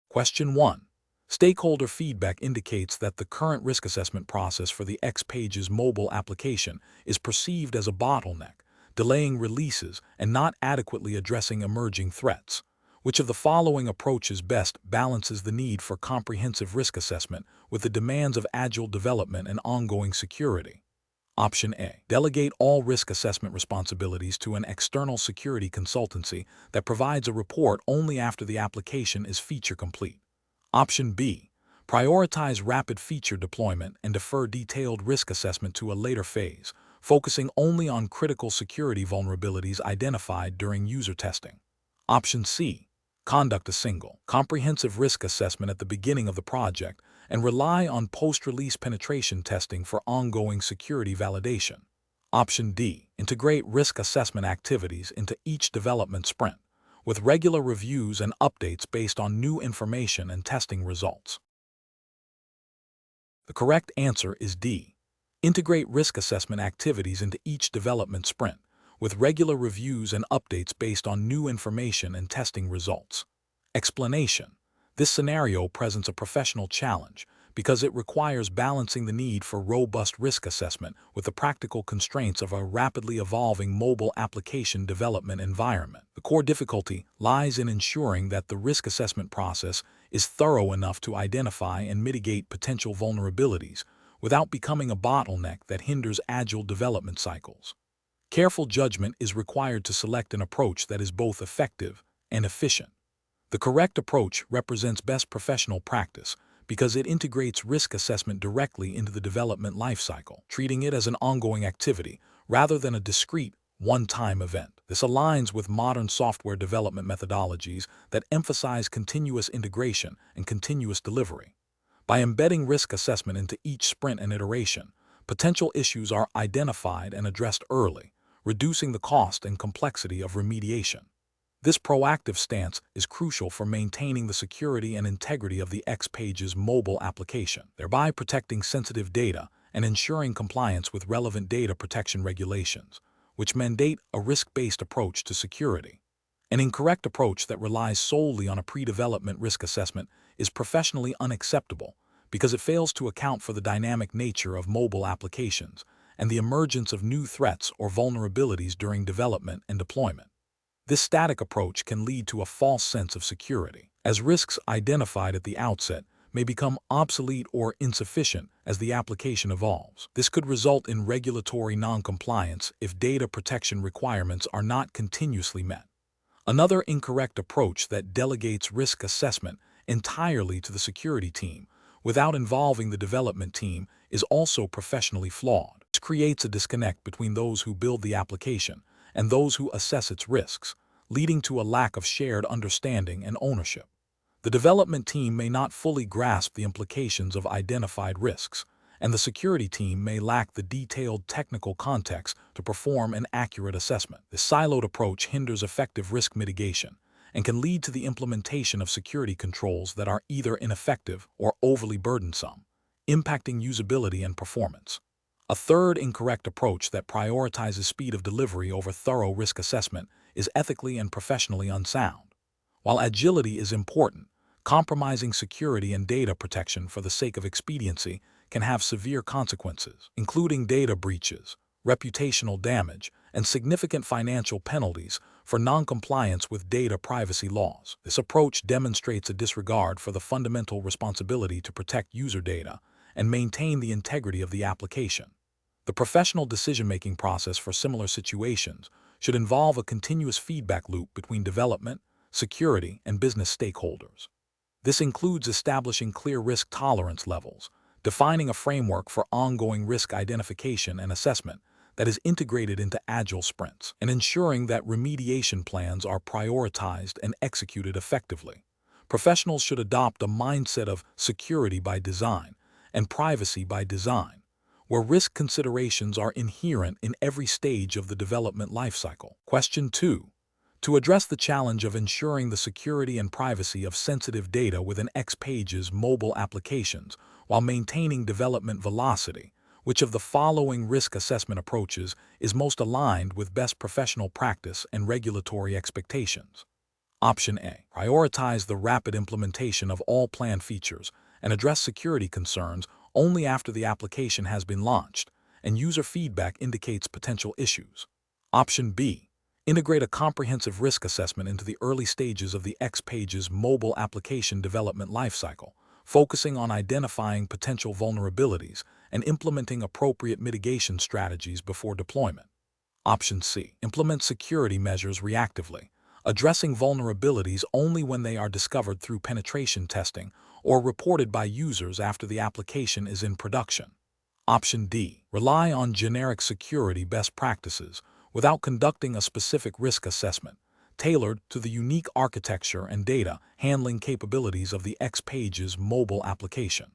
Question 1. Stakeholder feedback indicates that the current risk assessment process for the XPages mobile application is perceived as a bottleneck, delaying releases and not adequately addressing emerging threats. Which of the following approaches best balances the need for comprehensive risk assessment with the demands of agile development and ongoing security? Option A. Delegate all risk assessment responsibilities to an external security consultancy that provides a report only after the application is feature complete. Option B. Prioritize rapid feature deployment and defer detailed risk assessment to a later phase, focusing only on critical security vulnerabilities identified during user testing. Option C. Conduct a single, comprehensive risk assessment at the beginning of the project and rely on post-release penetration testing for ongoing security validation. Option D. Integrate risk assessment activities into each development sprint, with regular reviews and updates based on new information and testing results. The correct answer is D. Integrate risk assessment activities into each development sprint, with regular reviews and updates based on new information and testing results. Explanation. This scenario presents a professional challenge because it requires balancing the need for robust risk assessment with the practical constraints of a rapidly evolving mobile application development environment. The core difficulty lies in ensuring that the risk assessment process is thorough enough to identify and mitigate potential vulnerabilities without becoming a bottleneck that hinders agile development cycles. Careful judgment is required to select an approach that is both effective and efficient. The correct approach represents best professional practice because it integrates risk assessment directly into the development lifecycle, treating it as an ongoing activity rather than a discrete, one-time event. This aligns with modern software development methodologies that emphasize continuous integration and continuous delivery. By embedding risk assessment into each sprint and iteration, potential issues are identified and addressed early, reducing the cost and complexity of remediation. This proactive stance is crucial for maintaining the security and integrity of the XPages mobile application, thereby protecting sensitive data and ensuring compliance with relevant data protection regulations, which mandate a risk-based approach to security. An incorrect approach that relies solely on a pre-development risk assessment is professionally unacceptable because it fails to account for the dynamic nature of mobile applications and the emergence of new threats or vulnerabilities during development and deployment. This static approach can lead to a false sense of security, as risks identified at the outset may become obsolete or insufficient as the application evolves. This could result in regulatory non-compliance if data protection requirements are not continuously met. Another incorrect approach that delegates risk assessment entirely to the security team without involving the development team is also professionally flawed. This creates a disconnect between those who build the application and those who assess its risks, leading to a lack of shared understanding and ownership. The development team may not fully grasp the implications of identified risks, and the security team may lack the detailed technical context to perform an accurate assessment. This siloed approach hinders effective risk mitigation and can lead to the implementation of security controls that are either ineffective or overly burdensome, impacting usability and performance. A third incorrect approach that prioritizes speed of delivery over thorough risk assessment is ethically and professionally unsound. While agility is important, compromising security and data protection for the sake of expediency can have severe consequences, including data breaches, reputational damage, and significant financial penalties for non-compliance with data privacy laws. This approach demonstrates a disregard for the fundamental responsibility to protect user data and maintain the integrity of the application. The professional decision-making process for similar situations should involve a continuous feedback loop between development, security, and business stakeholders. This includes establishing clear risk tolerance levels, defining a framework for ongoing risk identification and assessment that is integrated into agile sprints, and ensuring that remediation plans are prioritized and executed effectively. Professionals should adopt a mindset of security by design and privacy by design, where risk considerations are inherent in every stage of the development lifecycle. Question 2. To address the challenge of ensuring the security and privacy of sensitive data within XPages mobile applications while maintaining development velocity, which of the following risk assessment approaches is most aligned with best professional practice and regulatory expectations? Option A. Prioritize the rapid implementation of all planned features and address security concerns only after the application has been launched and user feedback indicates potential issues. Option B. Integrate a comprehensive risk assessment into the early stages of the XPages mobile application development lifecycle, focusing on identifying potential vulnerabilities and implementing appropriate mitigation strategies before deployment. Option C. Implement security measures reactively, addressing vulnerabilities only when they are discovered through penetration testing or reported by users after the application is in production. Option D. Rely on generic security best practices without conducting a specific risk assessment, tailored to the unique architecture and data handling capabilities of the XPages mobile application.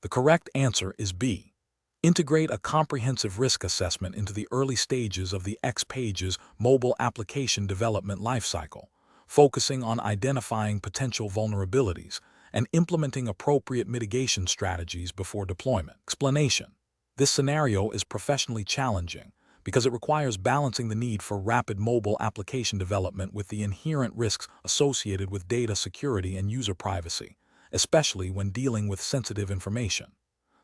The correct answer is B. Integrate a comprehensive risk assessment into the early stages of the XPages mobile application development lifecycle, focusing on identifying potential vulnerabilities and implementing appropriate mitigation strategies before deployment. Explanation: this scenario is professionally challenging because it requires balancing the need for rapid mobile application development with the inherent risks associated with data security and user privacy, especially when dealing with sensitive information.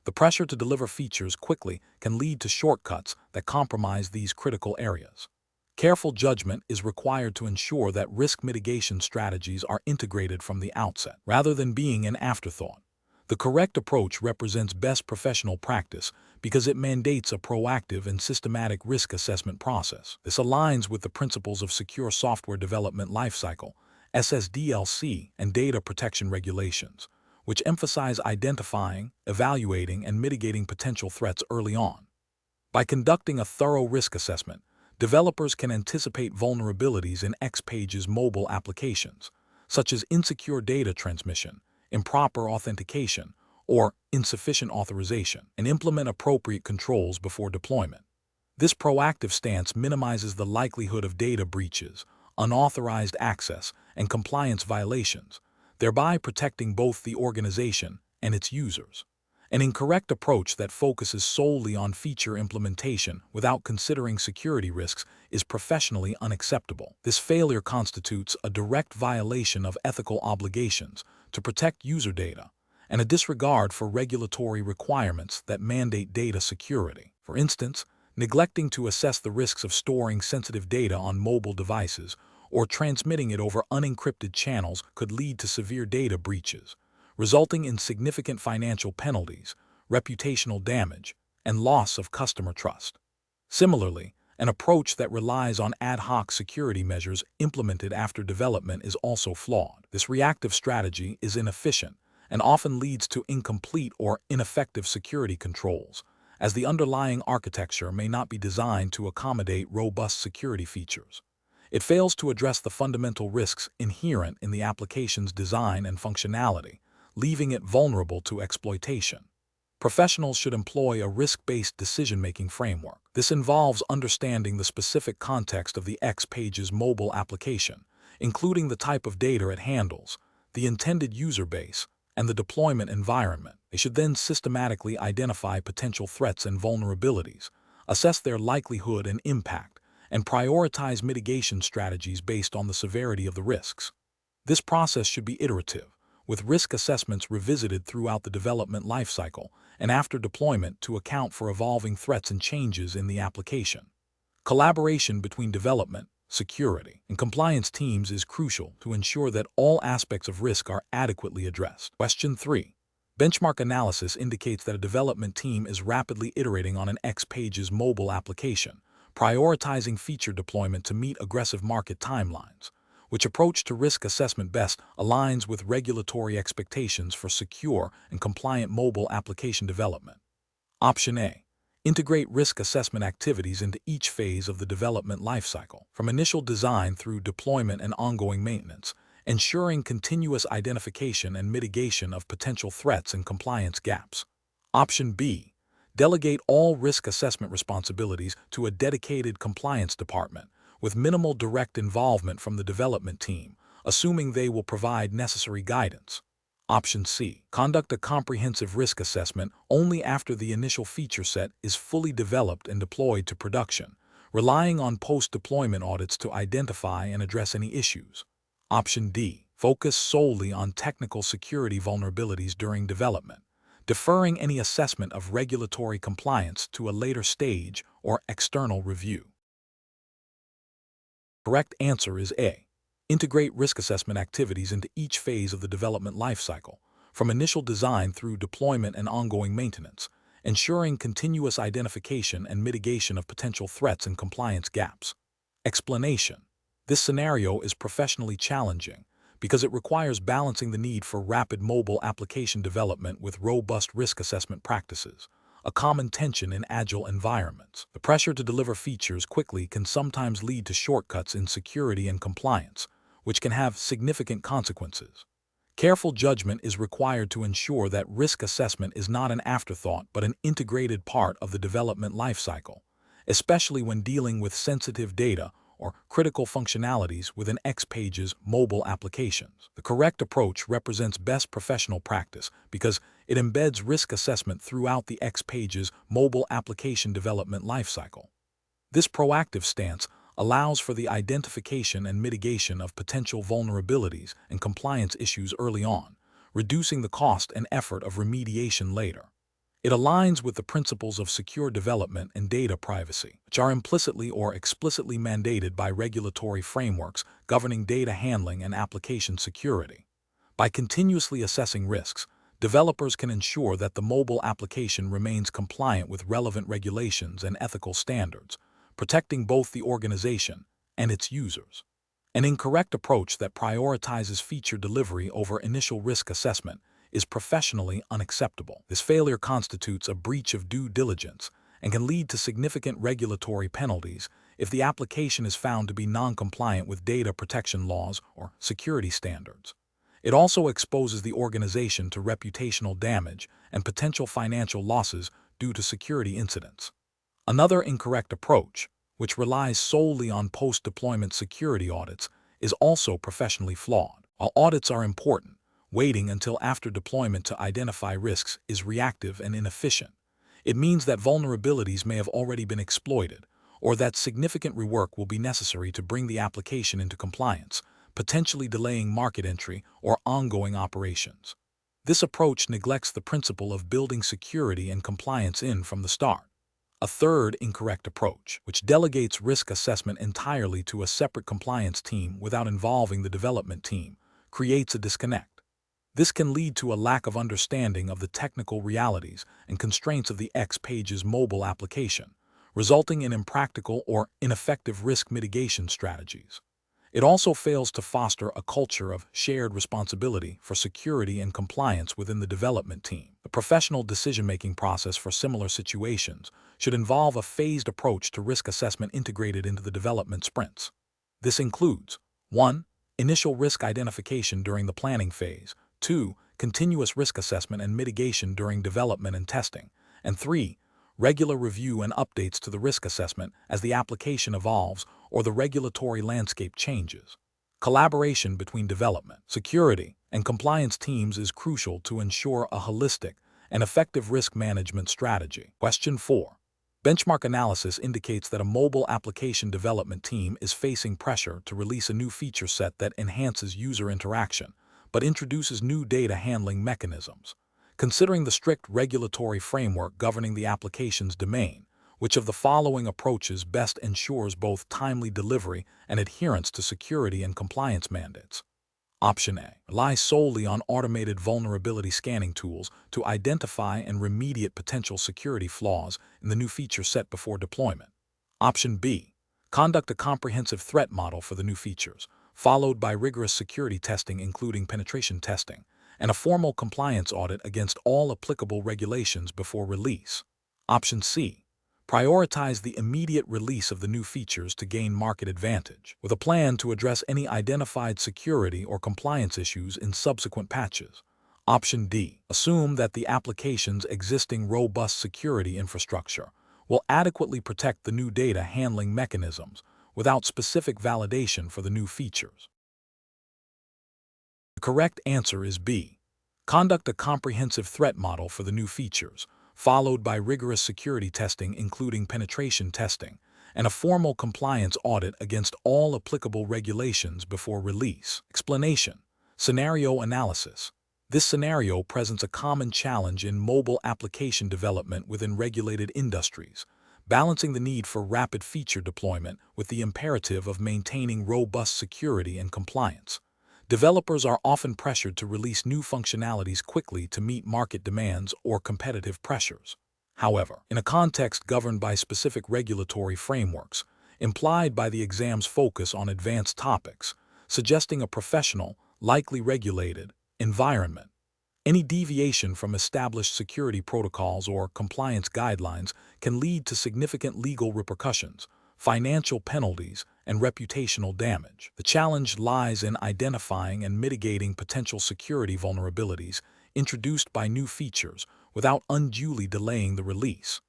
The pressure to deliver features quickly can lead to shortcuts that compromise these critical areas. Careful judgment is required to ensure that risk mitigation strategies are integrated from the outset, rather than being an afterthought. The correct approach represents best professional practice because it mandates a proactive and systematic risk assessment process. This aligns with the principles of secure software development lifecycle, SSDLC, and data protection regulations, which emphasize identifying, evaluating, and mitigating potential threats early on. By conducting a thorough risk assessment, developers can anticipate vulnerabilities in XPages mobile applications, such as insecure data transmission, improper authentication, or insufficient authorization, and implement appropriate controls before deployment. This proactive stance minimizes the likelihood of data breaches, unauthorized access, and compliance violations, thereby protecting both the organization and its users. An incorrect approach that focuses solely on feature implementation without considering security risks is professionally unacceptable. This failure constitutes a direct violation of ethical obligations to protect user data and a disregard for regulatory requirements that mandate data security. For instance, neglecting to assess the risks of storing sensitive data on mobile devices or transmitting it over unencrypted channels could lead to severe data breaches, resulting in significant financial penalties, reputational damage, and loss of customer trust. Similarly, an approach that relies on ad hoc security measures implemented after development is also flawed. This reactive strategy is inefficient and often leads to incomplete or ineffective security controls, as the underlying architecture may not be designed to accommodate robust security features. It fails to address the fundamental risks inherent in the application's design and functionality, leaving it vulnerable to exploitation. Professionals should employ a risk-based decision-making framework. This involves understanding the specific context of the XPages mobile application, including the type of data it handles, the intended user base, and the deployment environment. They should then systematically identify potential threats and vulnerabilities, assess their likelihood and impact, and prioritize mitigation strategies based on the severity of the risks. This process should be iterative, with risk assessments revisited throughout the development lifecycle and after deployment to account for evolving threats and changes in the application. Collaboration between development, security, and compliance teams is crucial to ensure that all aspects of risk are adequately addressed. Question 3. Benchmark analysis indicates that a development team is rapidly iterating on an XPages mobile application, prioritizing feature deployment to meet aggressive market timelines. Which approach to risk assessment best aligns with regulatory expectations for secure and compliant mobile application development? Option A. Integrate risk assessment activities into each phase of the development lifecycle, from initial design through deployment and ongoing maintenance, ensuring continuous identification and mitigation of potential threats and compliance gaps. Option B. Delegate all risk assessment responsibilities to a dedicated compliance department, with minimal direct involvement from the development team, assuming they will provide necessary guidance. Option C. Conduct a comprehensive risk assessment only after the initial feature set is fully developed and deployed to production, relying on post-deployment audits to identify and address any issues. Option D, focus solely on technical security vulnerabilities during development, deferring any assessment of regulatory compliance to a later stage or external review. Correct answer is A. Integrate risk assessment activities into each phase of the development lifecycle, from initial design through deployment and ongoing maintenance, ensuring continuous identification and mitigation of potential threats and compliance gaps. Explanation: this scenario is professionally challenging because it requires balancing the need for rapid mobile application development with robust risk assessment practices, a common tension in agile environments. The pressure to deliver features quickly can sometimes lead to shortcuts in security and compliance, which can have significant consequences. Careful judgment is required to ensure that risk assessment is not an afterthought but an integrated part of the development lifecycle, especially when dealing with sensitive data or critical functionalities within XPages mobile applications. The correct approach represents best professional practice because it embeds risk assessment throughout the XPages mobile application development lifecycle. This proactive stance allows for the identification and mitigation of potential vulnerabilities and compliance issues early on, reducing the cost and effort of remediation later. It aligns with the principles of secure development and data privacy, which are implicitly or explicitly mandated by regulatory frameworks governing data handling and application security. By continuously assessing risks, developers can ensure that the mobile application remains compliant with relevant regulations and ethical standards, protecting both the organization and its users. An incorrect approach that prioritizes feature delivery over initial risk assessment is professionally unacceptable. This failure constitutes a breach of due diligence and can lead to significant regulatory penalties if the application is found to be non-compliant with data protection laws or security standards. It also exposes the organization to reputational damage and potential financial losses due to security incidents. Another incorrect approach, which relies solely on post-deployment security audits, is also professionally flawed. While audits are important, waiting until after deployment to identify risks is reactive and inefficient. It means that vulnerabilities may have already been exploited, or that significant rework will be necessary to bring the application into compliance, potentially delaying market entry or ongoing operations. This approach neglects the principle of building security and compliance in from the start. A third incorrect approach, which delegates risk assessment entirely to a separate compliance team without involving the development team, creates a disconnect. This can lead to a lack of understanding of the technical realities and constraints of the XPages mobile application, resulting in impractical or ineffective risk mitigation strategies. It also fails to foster a culture of shared responsibility for security and compliance within the development team. The professional decision-making process for similar situations should involve a phased approach to risk assessment integrated into the development sprints. This includes 1. Initial risk identification during the planning phase, 2. Continuous risk assessment and mitigation during development and testing, and 3. Regular review and updates to the risk assessment as the application evolves or the regulatory landscape changes. Collaboration between development, security, and compliance teams is crucial to ensure a holistic and effective risk management strategy. Question 4. Benchmark analysis indicates that a mobile application development team is facing pressure to release a new feature set that enhances user interaction, but introduces new data handling mechanisms. Considering the strict regulatory framework governing the application's domain, which of the following approaches best ensures both timely delivery and adherence to security and compliance mandates? Option A. Rely solely on automated vulnerability scanning tools to identify and remediate potential security flaws in the new feature set before deployment. Option B. Conduct a comprehensive threat model for the new features, followed by rigorous security testing including penetration testing, and a formal compliance audit against all applicable regulations before release. Option C. Prioritize the immediate release of the new features to gain market advantage, with a plan to address any identified security or compliance issues in subsequent patches. Option D. Assume that the application's existing robust security infrastructure will adequately protect the new data handling mechanisms without specific validation for the new features. The correct answer is B. Conduct a comprehensive threat model for the new features, followed by rigorous security testing including penetration testing, and a formal compliance audit against all applicable regulations before release. Explanation: scenario analysis. This scenario presents a common challenge in mobile application development within regulated industries, balancing the need for rapid feature deployment with the imperative of maintaining robust security and compliance. Developers are often pressured to release new functionalities quickly to meet market demands or competitive pressures. However, in a context governed by specific regulatory frameworks, implied by the exam's focus on advanced topics, suggesting a professional, likely regulated, environment, any deviation from established security protocols or compliance guidelines can lead to significant legal repercussions, financial penalties, and reputational damage. The challenge lies in identifying and mitigating potential security vulnerabilities introduced by new features without unduly delaying the release.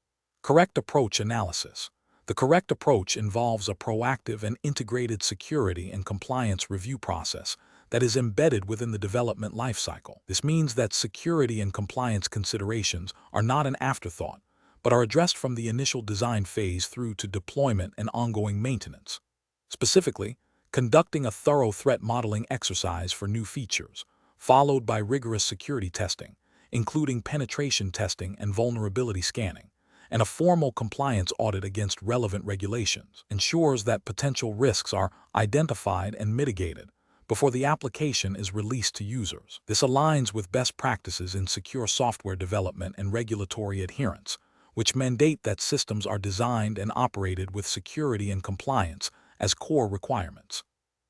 Correct approach analysis. The correct approach involves a proactive and integrated security and compliance review process that is embedded within the development lifecycle. This means that security and compliance considerations are not an afterthought, but are addressed from the initial design phase through to deployment and ongoing maintenance. Specifically, conducting a thorough threat modeling exercise for new features, followed by rigorous security testing, including penetration testing and vulnerability scanning, and a formal compliance audit against relevant regulations, ensures that potential risks are identified and mitigated before the application is released to users. This aligns with best practices in secure software development and regulatory adherence, which mandate that systems are designed and operated with security and compliance as core requirements.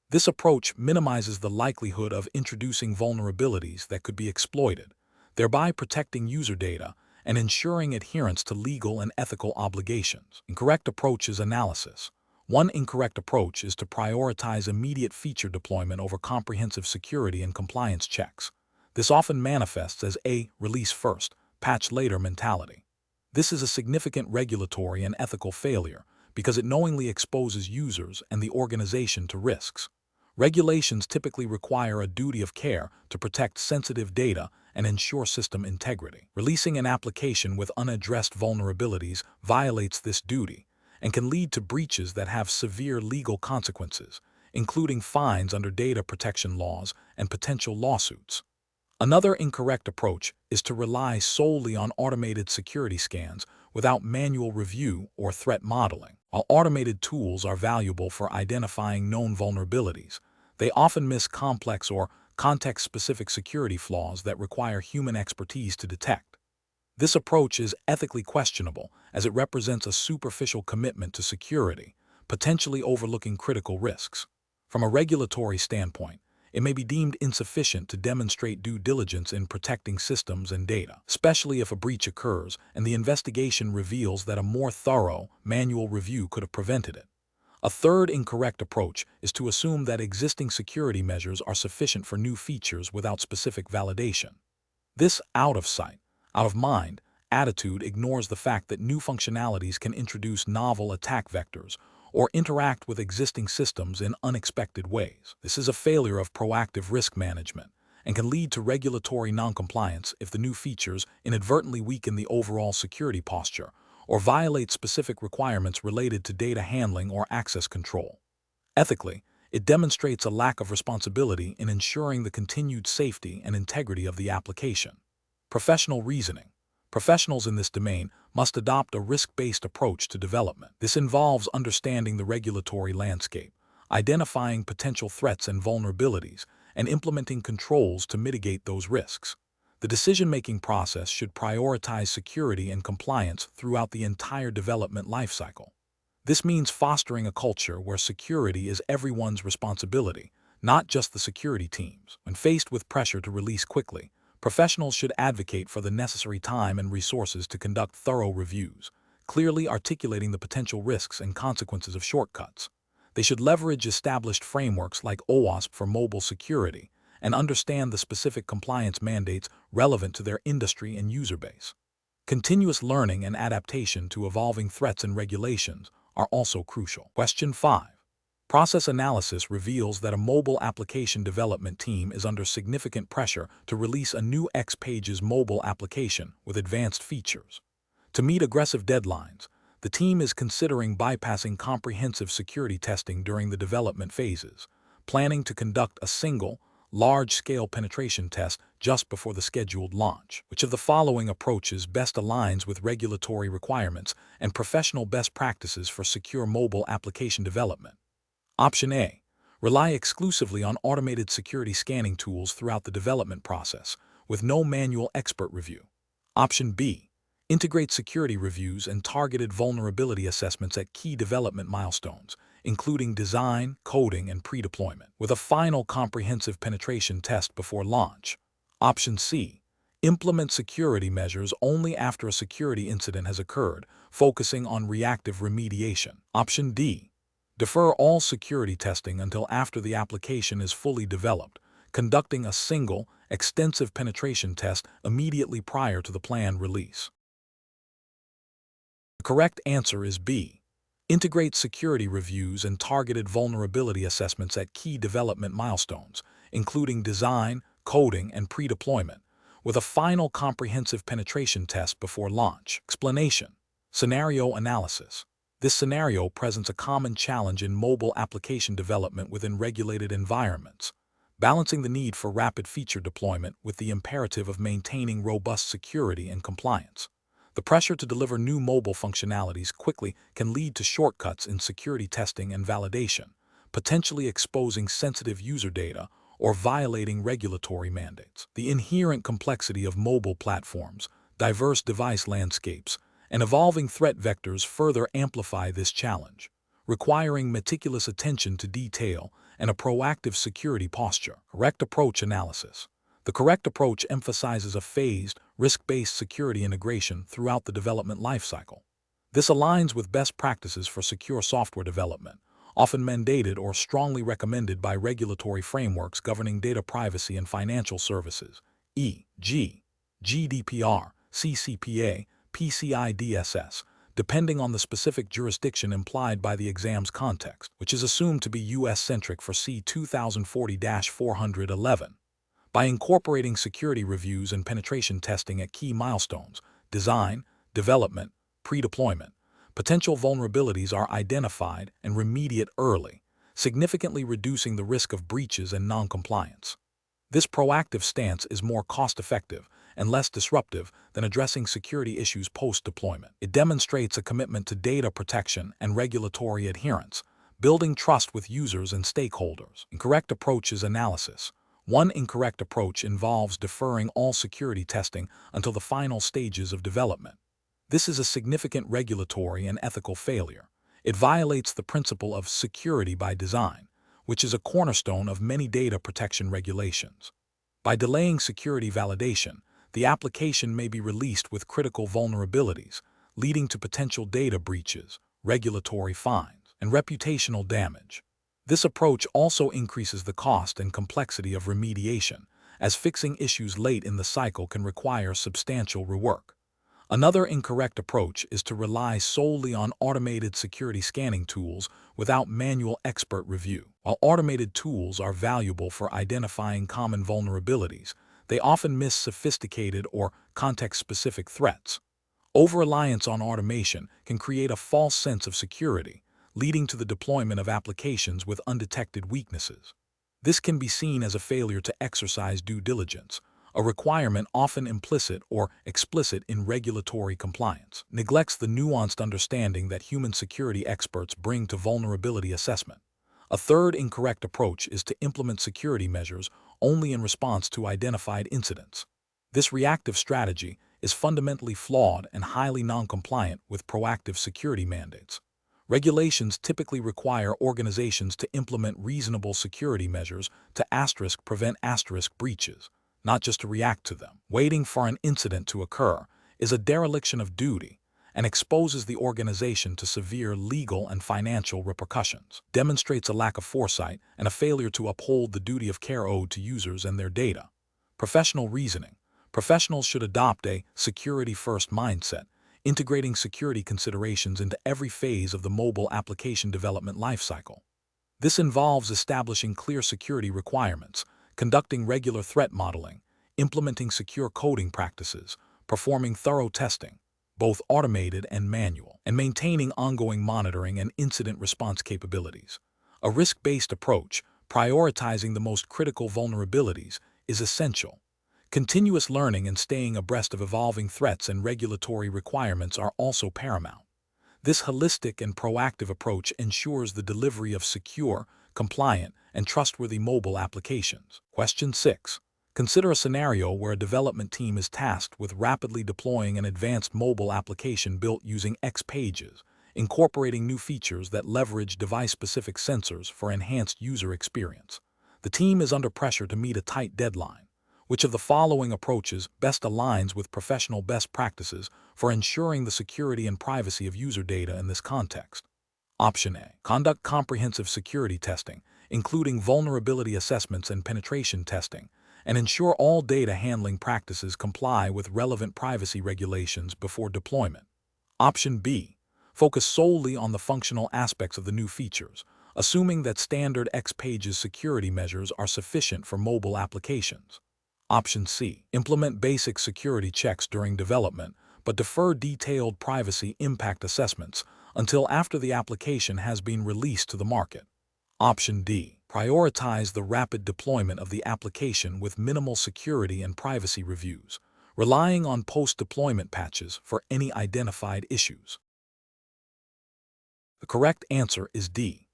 This approach minimizes the likelihood of introducing vulnerabilities that could be exploited, thereby protecting user data and ensuring adherence to legal and ethical obligations. Incorrect approach is analysis. One incorrect approach is to prioritize immediate feature deployment over comprehensive security and compliance checks. This often manifests as a release first, patch later mentality. This is a significant regulatory and ethical failure because it knowingly exposes users and the organization to risks. Regulations typically require a duty of care to protect sensitive data and ensure system integrity. Releasing an application with unaddressed vulnerabilities violates this duty and can lead to breaches that have severe legal consequences, including fines under data protection laws and potential lawsuits. Another incorrect approach is to rely solely on automated security scans without manual review or threat modeling. While automated tools are valuable for identifying known vulnerabilities, they often miss complex or context-specific security flaws that require human expertise to detect. This approach is ethically questionable as it represents a superficial commitment to security, potentially overlooking critical risks. From a regulatory standpoint, it may be deemed insufficient to demonstrate due diligence in protecting systems and data, especially if a breach occurs and the investigation reveals that a more thorough, manual review could have prevented it. A third incorrect approach is to assume that existing security measures are sufficient for new features without specific validation. This out of sight, out of mind attitude ignores the fact that new functionalities can introduce novel attack vectors or interact with existing systems in unexpected ways. This is a failure of proactive risk management and can lead to regulatory noncompliance if the new features inadvertently weaken the overall security posture or violate specific requirements related to data handling or access control. Ethically, it demonstrates a lack of responsibility in ensuring the continued safety and integrity of the application. Professional reasoning. Professionals in this domain must adopt a risk-based approach to development. This involves understanding the regulatory landscape, identifying potential threats and vulnerabilities, and implementing controls to mitigate those risks. The decision-making process should prioritize security and compliance throughout the entire development lifecycle. This means fostering a culture where security is everyone's responsibility, not just the security teams. When faced with pressure to release quickly, professionals should advocate for the necessary time and resources to conduct thorough reviews, clearly articulating the potential risks and consequences of shortcuts. They should leverage established frameworks like OWASP for mobile security and understand the specific compliance mandates relevant to their industry and user base. Continuous learning and adaptation to evolving threats and regulations are also crucial. Question 5. Process analysis reveals that a mobile application development team is under significant pressure to release a new XPages mobile application with advanced features. To meet aggressive deadlines, the team is considering bypassing comprehensive security testing during the development phases, planning to conduct a single, large-scale penetration test just before the scheduled launch. Which of the following approaches best aligns with regulatory requirements and professional best practices for secure mobile application development? Option A. Rely exclusively on automated security scanning tools throughout the development process, with no manual expert review. Option B. Integrate security reviews and targeted vulnerability assessments at key development milestones, including design, coding, and pre-deployment, with a final comprehensive penetration test before launch. Option C. Implement security measures only after a security incident has occurred, focusing on reactive remediation. Option D. Defer all security testing until after the application is fully developed, conducting a single, extensive penetration test immediately prior to the planned release. The correct answer is B. Integrate security reviews and targeted vulnerability assessments at key development milestones, including design, coding, and pre-deployment, with a final comprehensive penetration test before launch. Explanation. Scenario analysis. This scenario presents a common challenge in mobile application development within regulated environments, balancing the need for rapid feature deployment with the imperative of maintaining robust security and compliance. The pressure to deliver new mobile functionalities quickly can lead to shortcuts in security testing and validation, potentially exposing sensitive user data or violating regulatory mandates. The inherent complexity of mobile platforms, diverse device landscapes, and evolving threat vectors further amplify this challenge, requiring meticulous attention to detail and a proactive security posture. Correct approach analysis. The correct approach emphasizes a phased, risk-based security integration throughout the development lifecycle. This aligns with best practices for secure software development, often mandated or strongly recommended by regulatory frameworks governing data privacy and financial services, e.g., GDPR, CCPA, PCI DSS, depending on the specific jurisdiction implied by the exam's context, which is assumed to be U.S.-centric for C 2040-411. By incorporating security reviews and penetration testing at key milestones, design, development, pre-deployment, potential vulnerabilities are identified and remediated early, significantly reducing the risk of breaches and non-compliance. This proactive stance is more cost-effective and less disruptive than addressing security issues post-deployment. It demonstrates a commitment to data protection and regulatory adherence, building trust with users and stakeholders. Incorrect approach is analysis. One incorrect approach involves deferring all security testing until the final stages of development. This is a significant regulatory and ethical failure. It violates the principle of security by design, which is a cornerstone of many data protection regulations. By delaying security validation, the application may be released with critical vulnerabilities, leading to potential data breaches, regulatory fines, and reputational damage. This approach also increases the cost and complexity of remediation, as fixing issues late in the cycle can require substantial rework. Another incorrect approach is to rely solely on automated security scanning tools without manual expert review. While automated tools are valuable for identifying common vulnerabilities, they often miss sophisticated or context-specific threats. Over-reliance on automation can create a false sense of security, leading to the deployment of applications with undetected weaknesses. This can be seen as a failure to exercise due diligence, a requirement often implicit or explicit in regulatory compliance. Neglects the nuanced understanding that human security experts bring to vulnerability assessment. A third incorrect approach is to implement security measures only in response to identified incidents. This reactive strategy is fundamentally flawed and highly non-compliant with proactive security mandates. Regulations typically require organizations to implement reasonable security measures to prevent breaches, not just to react to them. Waiting for an incident to occur is a dereliction of duty and exposes the organization to severe legal and financial repercussions, demonstrates a lack of foresight and a failure to uphold the duty of care owed to users and their data. Professional reasoning. Professionals should adopt a security-first mindset, integrating security considerations into every phase of the mobile application development lifecycle. This involves establishing clear security requirements, conducting regular threat modeling, implementing secure coding practices, performing thorough testing, both automated and manual, and maintaining ongoing monitoring and incident response capabilities. A risk-based approach, prioritizing the most critical vulnerabilities, is essential. Continuous learning and staying abreast of evolving threats and regulatory requirements are also paramount. This holistic and proactive approach ensures the delivery of secure, compliant, and trustworthy mobile applications. Question 6. Consider a scenario where a development team is tasked with rapidly deploying an advanced mobile application built using XPages, incorporating new features that leverage device-specific sensors for enhanced user experience. The team is under pressure to meet a tight deadline. Which of the following approaches best aligns with professional best practices for ensuring the security and privacy of user data in this context? Option A. Conduct comprehensive security testing, including vulnerability assessments and penetration testing, and ensure all data handling practices comply with relevant privacy regulations before deployment. Option B. Focus solely on the functional aspects of the new features, assuming that standard XPages security measures are sufficient for mobile applications. Option C. Implement basic security checks during development, but defer detailed privacy impact assessments until after the application has been released to the market. Option D. Prioritize the rapid deployment of the application with minimal security and privacy reviews, relying on post-deployment patches for any identified issues. The correct answer is D.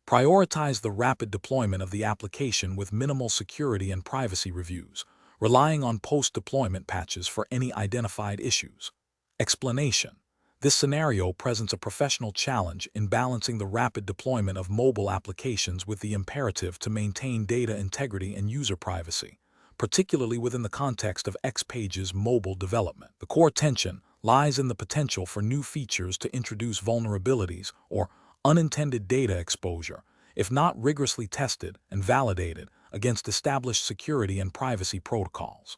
Prioritize the rapid deployment of the application with minimal security and privacy reviews, relying on post-deployment patches for any identified issues. Explanation. This scenario presents a professional challenge in balancing the rapid deployment of mobile applications with the imperative to maintain data integrity and user privacy, particularly within the context of XPages mobile development. The core tension lies in the potential for new features to introduce vulnerabilities or unintended data exposure, if not rigorously tested and validated against established security and privacy protocols.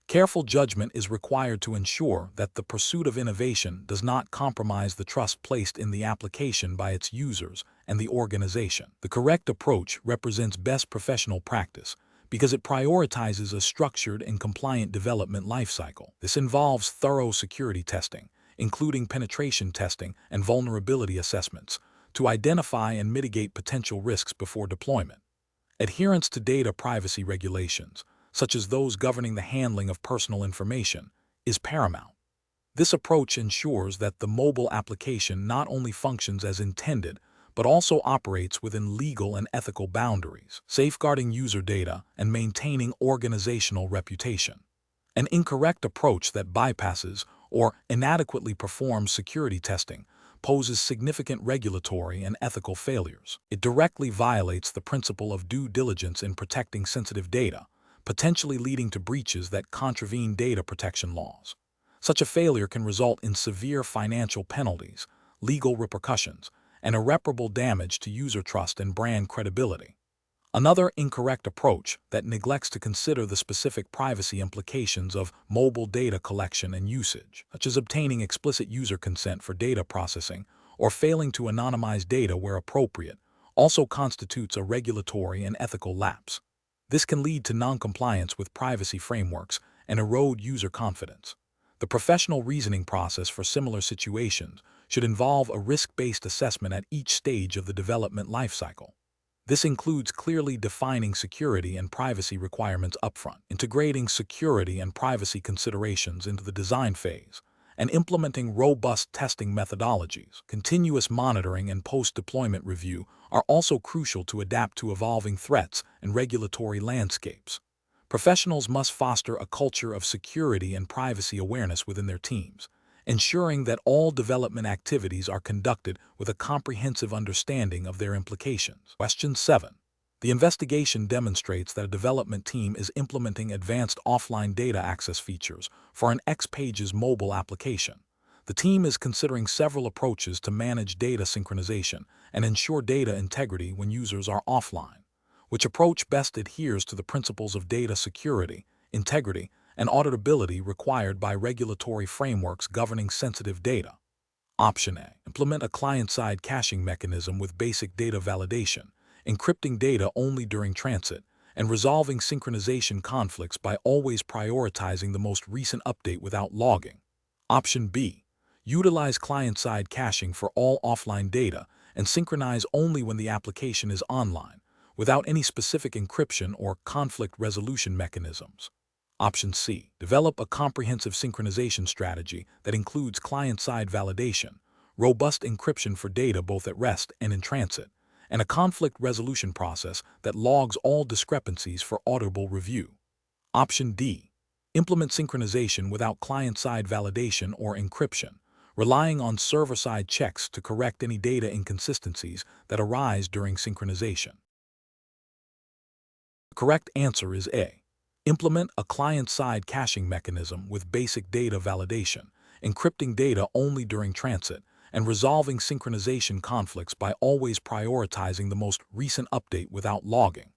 Careful judgment is required to ensure that the pursuit of innovation does not compromise the trust placed in the application by its users and the organization. The correct approach represents best professional practice because it prioritizes a structured and compliant development lifecycle. This involves thorough security testing, including penetration testing and vulnerability assessments, to identify and mitigate potential risks before deployment. Adherence to data privacy regulations, such as those governing the handling of personal information, is paramount. This approach ensures that the mobile application not only functions as intended, but also operates within legal and ethical boundaries, safeguarding user data and maintaining organizational reputation. An incorrect approach that bypasses or inadequately performs security testing poses significant regulatory and ethical failures. It directly violates the principle of due diligence in protecting sensitive data, potentially leading to breaches that contravene data protection laws. Such a failure can result in severe financial penalties, legal repercussions, and irreparable damage to user trust and brand credibility. Another incorrect approach that neglects to consider the specific privacy implications of mobile data collection and usage, such as obtaining explicit user consent for data processing or failing to anonymize data where appropriate, also constitutes a regulatory and ethical lapse. This can lead to noncompliance with privacy frameworks and erode user confidence. The professional reasoning process for similar situations should involve a risk-based assessment at each stage of the development lifecycle. This includes clearly defining security and privacy requirements upfront, integrating security and privacy considerations into the design phase, and implementing robust testing methodologies. Continuous monitoring and post-deployment review are also crucial to adapt to evolving threats and regulatory landscapes. Professionals must foster a culture of security and privacy awareness within their teams, ensuring that all development activities are conducted with a comprehensive understanding of their implications. Question 7. The investigation demonstrates that a development team is implementing advanced offline data access features for an XPages mobile application. The team is considering several approaches to manage data synchronization and ensure data integrity when users are offline. Which approach best adheres to the principles of data security, integrity, and auditability required by regulatory frameworks governing sensitive data? Option A. Implement a client-side caching mechanism with basic data validation, encrypting data only during transit, and resolving synchronization conflicts by always prioritizing the most recent update without logging. Option B. Utilize client-side caching for all offline data and synchronize only when the application is online, without any specific encryption or conflict resolution mechanisms. Option C. Develop a comprehensive synchronization strategy that includes client-side validation, robust encryption for data both at rest and in transit, and a conflict resolution process that logs all discrepancies for auditable review. Option D. Implement synchronization without client-side validation or encryption, relying on server-side checks to correct any data inconsistencies that arise during synchronization. The correct answer is A. Implement a client-side caching mechanism with basic data validation, encrypting data only during transit, and resolving synchronization conflicts by always prioritizing the most recent update without logging.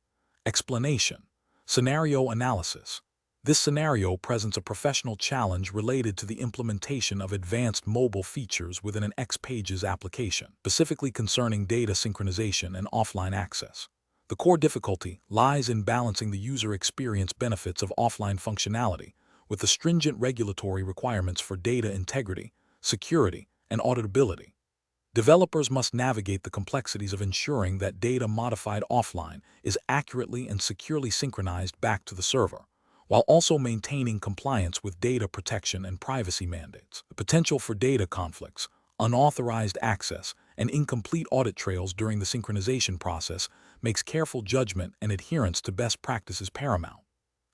Explanation. Scenario analysis. This scenario presents a professional challenge related to the implementation of advanced mobile features within an XPages application, specifically concerning data synchronization and offline access. The core difficulty lies in balancing the user experience benefits of offline functionality with the stringent regulatory requirements for data integrity, security, and auditability. Developers must navigate the complexities of ensuring that data modified offline is accurately and securely synchronized back to the server, while also maintaining compliance with data protection and privacy mandates. The potential for data conflicts, unauthorized access, and incomplete audit trails during the synchronization process makes careful judgment and adherence to best practices paramount.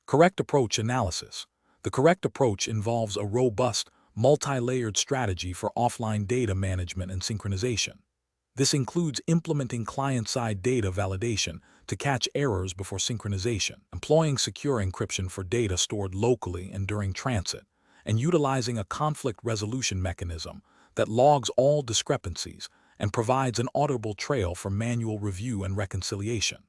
Correct approach analysis. The correct approach involves a robust, multi-layered strategy for offline data management and synchronization. This includes implementing client-side data validation to catch errors before synchronization, employing secure encryption for data stored locally and during transit, and utilizing a conflict resolution mechanism that logs all discrepancies and provides an auditable trail for manual review and reconciliation.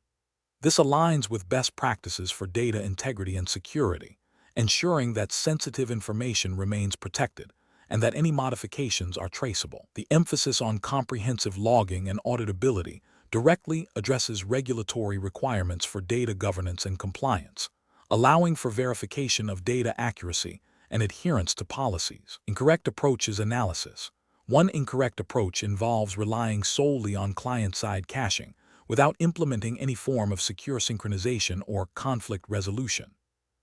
This aligns with best practices for data integrity and security, ensuring that sensitive information remains protected and that any modifications are traceable. The emphasis on comprehensive logging and auditability directly addresses regulatory requirements for data governance and compliance, allowing for verification of data accuracy and adherence to policies. Incorrect approaches analysis. One incorrect approach involves relying solely on client-side caching without implementing any form of secure synchronization or conflict resolution.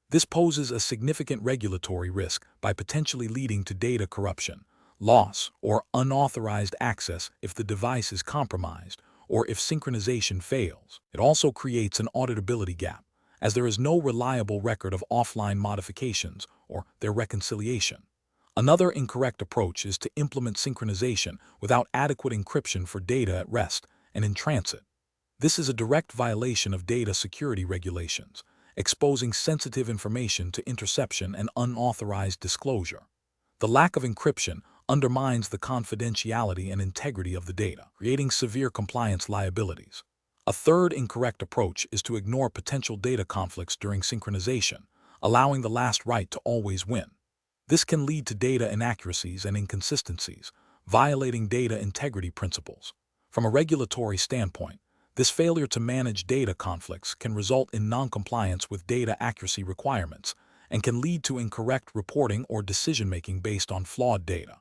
This poses a significant regulatory risk by potentially leading to data corruption, loss, or unauthorized access if the device is compromised or if synchronization fails. It also creates an auditability gap, as there is no reliable record of offline modifications or their reconciliation. Another incorrect approach is to implement synchronization without adequate encryption for data at rest and in transit. This is a direct violation of data security regulations, exposing sensitive information to interception and unauthorized disclosure. The lack of encryption undermines the confidentiality and integrity of the data, creating severe compliance liabilities. A third incorrect approach is to ignore potential data conflicts during synchronization, allowing the last right to always win. This can lead to data inaccuracies and inconsistencies, violating data integrity principles. From a regulatory standpoint, this failure to manage data conflicts can result in non-compliance with data accuracy requirements and can lead to incorrect reporting or decision-making based on flawed data.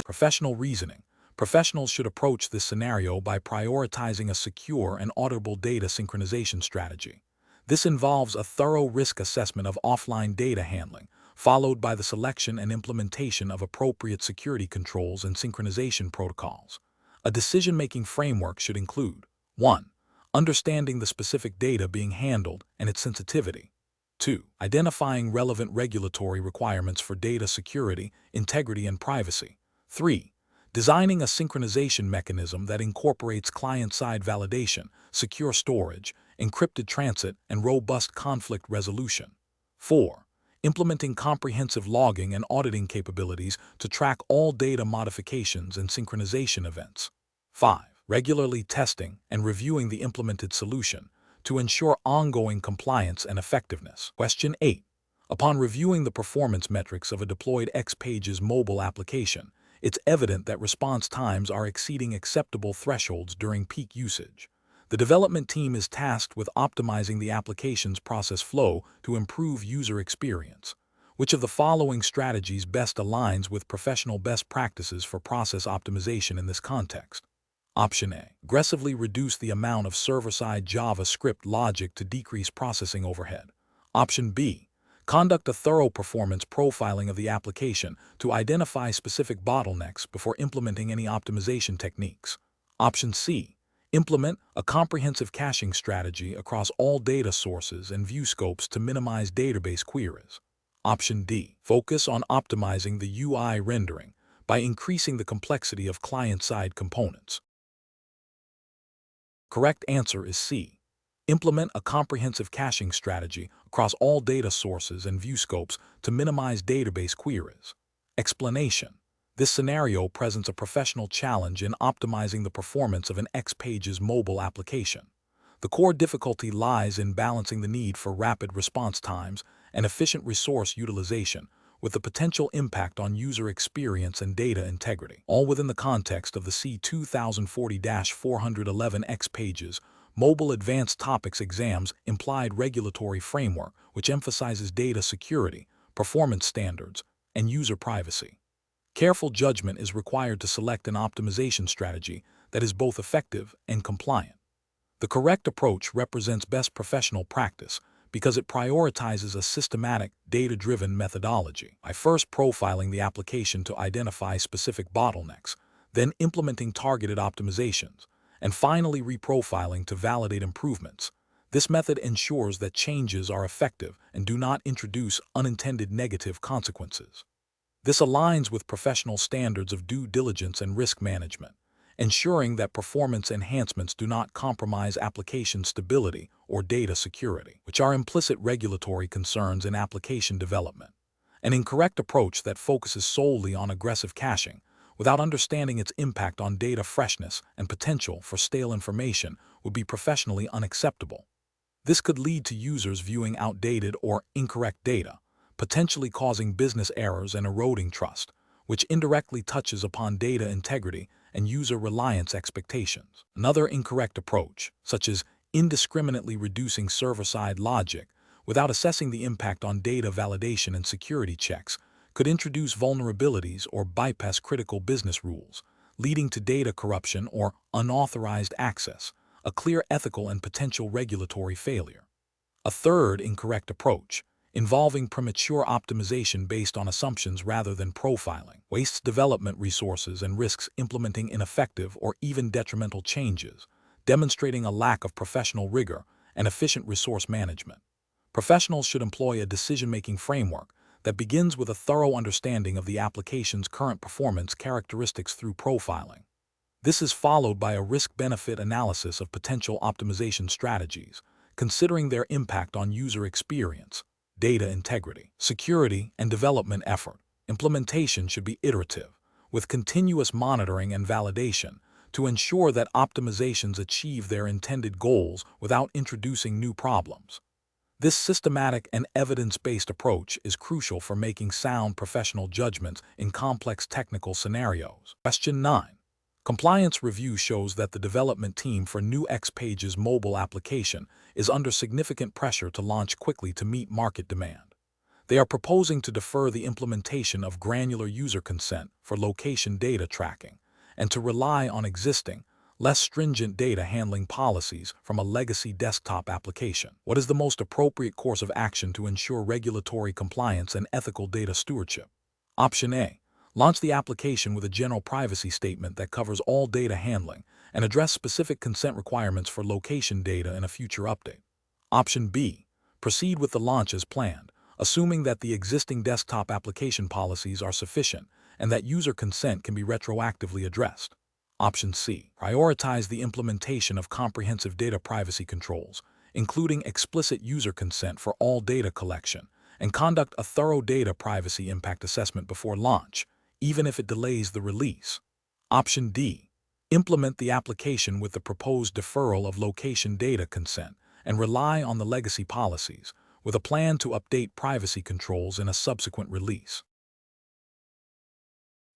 Professional reasoning. Professionals should approach this scenario by prioritizing a secure and auditable data synchronization strategy. This involves a thorough risk assessment of offline data handling, followed by the selection and implementation of appropriate security controls and synchronization protocols. A decision-making framework should include 1. Understanding the specific data being handled and its sensitivity. 2. Identifying relevant regulatory requirements for data security, integrity, and privacy. 3. Designing a synchronization mechanism that incorporates client-side validation, secure storage, encrypted transit, and robust conflict resolution. 4. Implementing comprehensive logging and auditing capabilities to track all data modifications and synchronization events. 5. Regularly testing and reviewing the implemented solution to ensure ongoing compliance and effectiveness. Question 8. Upon reviewing the performance metrics of a deployed XPages mobile application, it's evident that response times are exceeding acceptable thresholds during peak usage. The development team is tasked with optimizing the application's process flow to improve user experience. Which of the following strategies best aligns with professional best practices for process optimization in this context? Option A. Aggressively reduce the amount of server-side JavaScript logic to decrease processing overhead. Option B. Conduct a thorough performance profiling of the application to identify specific bottlenecks before implementing any optimization techniques. Option C. Implement a comprehensive caching strategy across all data sources and view scopes to minimize database queries. Option D. Focus on optimizing the UI rendering by increasing the complexity of client-side components. Correct answer is C. Implement a comprehensive caching strategy across all data sources and view scopes to minimize database queries. Explanation. This scenario presents a professional challenge in optimizing the performance of an XPages mobile application. The core difficulty lies in balancing the need for rapid response times and efficient resource utilization with the potential impact on user experience and data integrity, all within the context of the C2040-411 XPages Mobile Advanced Topics Exams Implied Regulatory Framework, which emphasizes data security, performance standards, and user privacy. Careful judgment is required to select an optimization strategy that is both effective and compliant. The correct approach represents best professional practice because it prioritizes a systematic, data-driven methodology by first profiling the application to identify specific bottlenecks, then implementing targeted optimizations, and finally reprofiling to validate improvements. This method ensures that changes are effective and do not introduce unintended negative consequences. This aligns with professional standards of due diligence and risk management, ensuring that performance enhancements do not compromise application stability or data security, which are implicit regulatory concerns in application development. An incorrect approach that focuses solely on aggressive caching, without understanding its impact on data freshness and potential for stale information, would be professionally unacceptable. This could lead to users viewing outdated or incorrect data, potentially causing business errors and eroding trust, which indirectly touches upon data integrity and user reliance expectations. Another incorrect approach, such as indiscriminately reducing server-side logic without assessing the impact on data validation and security checks, could introduce vulnerabilities or bypass critical business rules, leading to data corruption or unauthorized access, a clear ethical and potential regulatory failure. A third incorrect approach, involving premature optimization based on assumptions rather than profiling, wastes development resources and risks implementing ineffective or even detrimental changes, demonstrating a lack of professional rigor and efficient resource management. Professionals should employ a decision-making framework that begins with a thorough understanding of the application's current performance characteristics through profiling. This is followed by a risk-benefit analysis of potential optimization strategies, considering their impact on user experience, data integrity, security, and development effort. Implementation should be iterative, with continuous monitoring and validation to ensure that optimizations achieve their intended goals without introducing new problems. This systematic and evidence-based approach is crucial for making sound professional judgments in complex technical scenarios. Question 9. Compliance review shows that the development team for new XPages mobile application is under significant pressure to launch quickly to meet market demand. They are proposing to defer the implementation of granular user consent for location data tracking and to rely on existing, less stringent data handling policies from a legacy desktop application. What is the most appropriate course of action to ensure regulatory compliance and ethical data stewardship? Option A. Launch the application with a general privacy statement that covers all data handling and address specific consent requirements for location data in a future update. Option B. Proceed with the launch as planned, assuming that the existing desktop application policies are sufficient and that user consent can be retroactively addressed. Option C. Prioritize the implementation of comprehensive data privacy controls, including explicit user consent for all data collection, and conduct a thorough data privacy impact assessment before launch, even if it delays the release. Option D. Implement the application with the proposed deferral of location data consent and rely on the legacy policies, with a plan to update privacy controls in a subsequent release.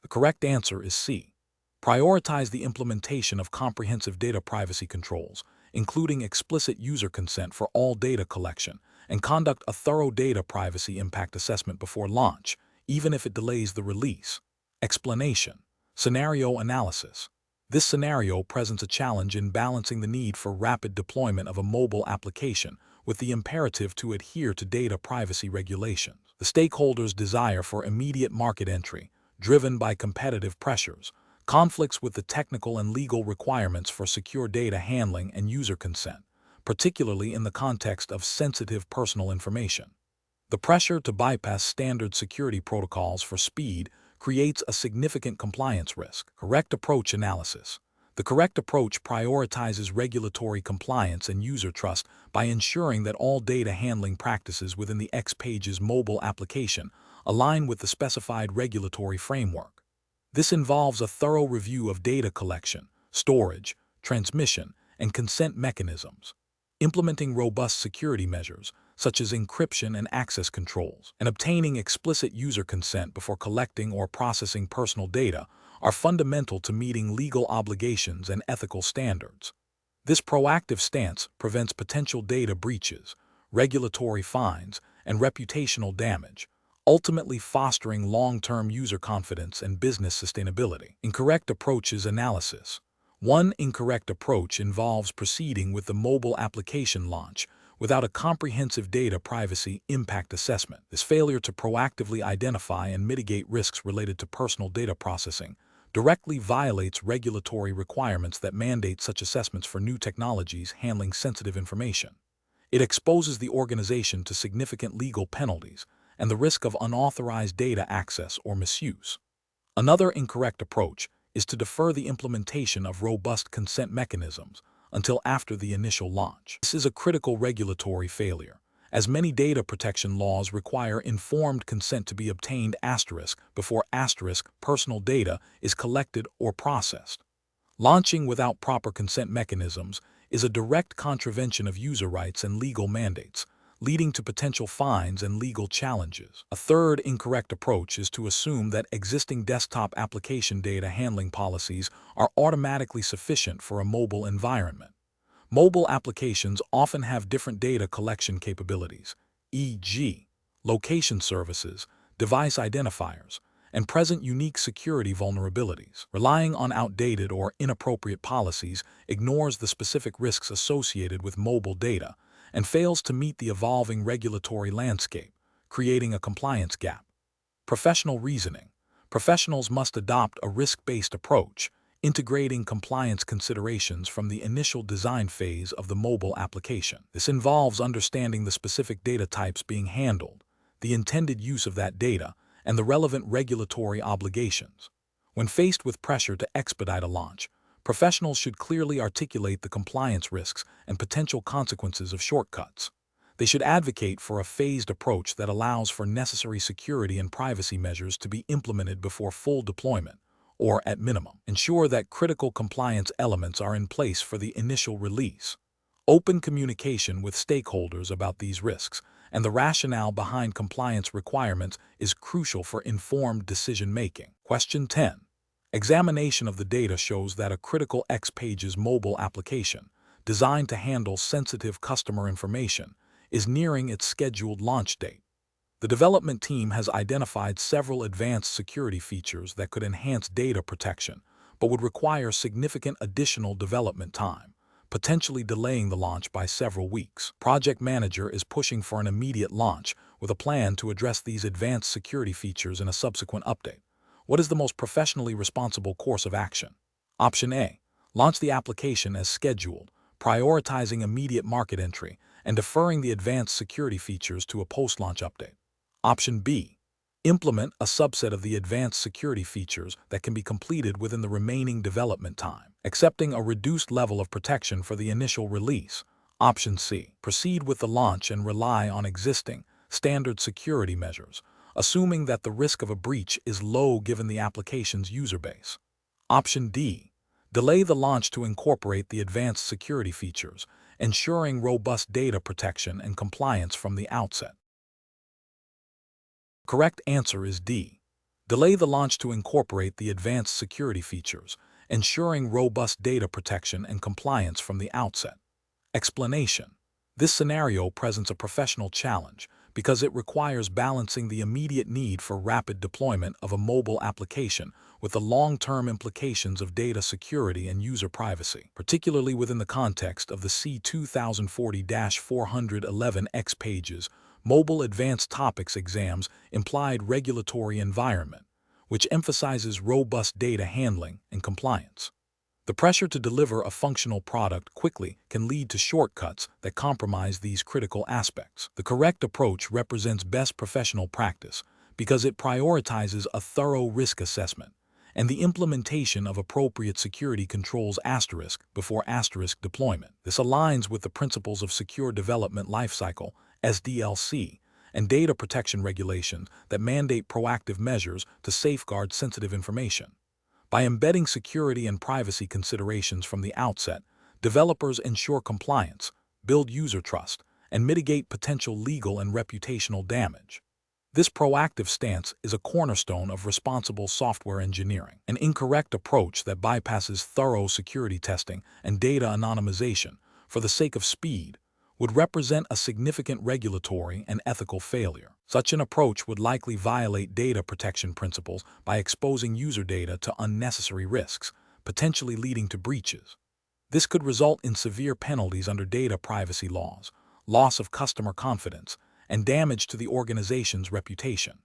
The correct answer is C. Prioritize the implementation of comprehensive data privacy controls, including explicit user consent for all data collection, and conduct a thorough data privacy impact assessment before launch, even if it delays the release. Explanation. Scenario analysis. This scenario presents a challenge in balancing the need for rapid deployment of a mobile application with the imperative to adhere to data privacy regulations. The stakeholders' desire for immediate market entry, driven by competitive pressures, conflicts with the technical and legal requirements for secure data handling and user consent, particularly in the context of sensitive personal information. The pressure to bypass standard security protocols for speed creates a significant compliance risk. Correct approach analysis. The correct approach prioritizes regulatory compliance and user trust by ensuring that all data handling practices within the XPages mobile application align with the specified regulatory framework. This involves a thorough review of data collection, storage, transmission, and consent mechanisms, implementing robust security measures, such as encryption and access controls, and obtaining explicit user consent before collecting or processing personal data are fundamental to meeting legal obligations and ethical standards. This proactive stance prevents potential data breaches, regulatory fines, and reputational damage, ultimately fostering long-term user confidence and business sustainability. Incorrect approaches analysis. One incorrect approach involves proceeding with the mobile application launch without a comprehensive data privacy impact assessment. This failure to proactively identify and mitigate risks related to personal data processing directly violates regulatory requirements that mandate such assessments for new technologies handling sensitive information. It exposes the organization to significant legal penalties and the risk of unauthorized data access or misuse. Another incorrect approach is to defer the implementation of robust consent mechanisms until after the initial launch. This is a critical regulatory failure, as many data protection laws require informed consent to be obtained before personal data is collected or processed. Launching without proper consent mechanisms is a direct contravention of user rights and legal mandates, leading to potential fines and legal challenges. A third incorrect approach is to assume that existing desktop application data handling policies are automatically sufficient for a mobile environment. Mobile applications often have different data collection capabilities, e.g., location services, device identifiers, and present unique security vulnerabilities. Relying on outdated or inappropriate policies ignores the specific risks associated with mobile data and fails to meet the evolving regulatory landscape, creating a compliance gap. Professional reasoning. Professionals must adopt a risk-based approach, integrating compliance considerations from the initial design phase of the mobile application. This involves understanding the specific data types being handled, the intended use of that data, and the relevant regulatory obligations. When faced with pressure to expedite a launch, professionals should clearly articulate the compliance risks and potential consequences of shortcuts. They should advocate for a phased approach that allows for necessary security and privacy measures to be implemented before full deployment, or at minimum, ensure that critical compliance elements are in place for the initial release. Open communication with stakeholders about these risks and the rationale behind compliance requirements is crucial for informed decision-making. Question 10. Examination of the data shows that a critical XPages mobile application, designed to handle sensitive customer information, is nearing its scheduled launch date. The development team has identified several advanced security features that could enhance data protection, but would require significant additional development time, potentially delaying the launch by several weeks. Project Manager is pushing for an immediate launch with a plan to address these advanced security features in a subsequent update. What is the most professionally responsible course of action? Option A. Launch the application as scheduled, prioritizing immediate market entry and deferring the advanced security features to a post-launch update. Option B. Implement a subset of the advanced security features that can be completed within the remaining development time, accepting a reduced level of protection for the initial release. Option C. Proceed with the launch and rely on existing, standard security measures, assuming that the risk of a breach is low given the application's user base. Option D. Delay the launch to incorporate the advanced security features, ensuring robust data protection and compliance from the outset. Correct answer is D. Delay the launch to incorporate the advanced security features, ensuring robust data protection and compliance from the outset. Explanation. This scenario presents a professional challenge because it requires balancing the immediate need for rapid deployment of a mobile application with the long-term implications of data security and user privacy, particularly within the context of the C2040-411 XPages Mobile Advanced Topics Exams Implied Regulatory Environment, which emphasizes robust data handling and compliance. The pressure to deliver a functional product quickly can lead to shortcuts that compromise these critical aspects. The correct approach represents best professional practice because it prioritizes a thorough risk assessment and the implementation of appropriate security controls before deployment. This aligns with the principles of Secure Development Lifecycle (SDLC) and data protection regulations that mandate proactive measures to safeguard sensitive information. By embedding security and privacy considerations from the outset, developers ensure compliance, build user trust, and mitigate potential legal and reputational damage. This proactive stance is a cornerstone of responsible software engineering. An incorrect approach that bypasses thorough security testing and data anonymization for the sake of speed would represent a significant regulatory and ethical failure. Such an approach would likely violate data protection principles by exposing user data to unnecessary risks, potentially leading to breaches. This could result in severe penalties under data privacy laws, loss of customer confidence, and damage to the organization's reputation.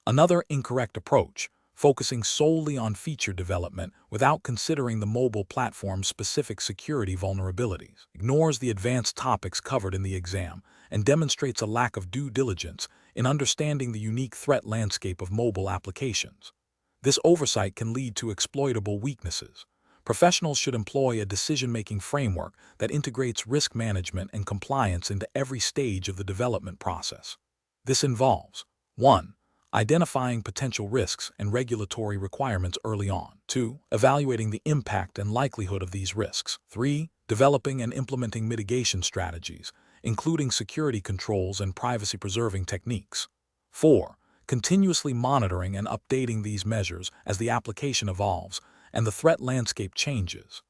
Another incorrect approach, focusing solely on feature development without considering the mobile platform's specific security vulnerabilities, ignores the advanced topics covered in the exam and demonstrates a lack of due diligence in understanding the unique threat landscape of mobile applications. This oversight can lead to exploitable weaknesses. Professionals should employ a decision-making framework that integrates risk management and compliance into every stage of the development process. This involves 1. Identifying potential risks and regulatory requirements early on. 2. Evaluating the impact and likelihood of these risks. 3. Developing and implementing mitigation strategies, including security controls and privacy-preserving techniques. 4. Continuously monitoring and updating these measures as the application evolves and the threat landscape changes.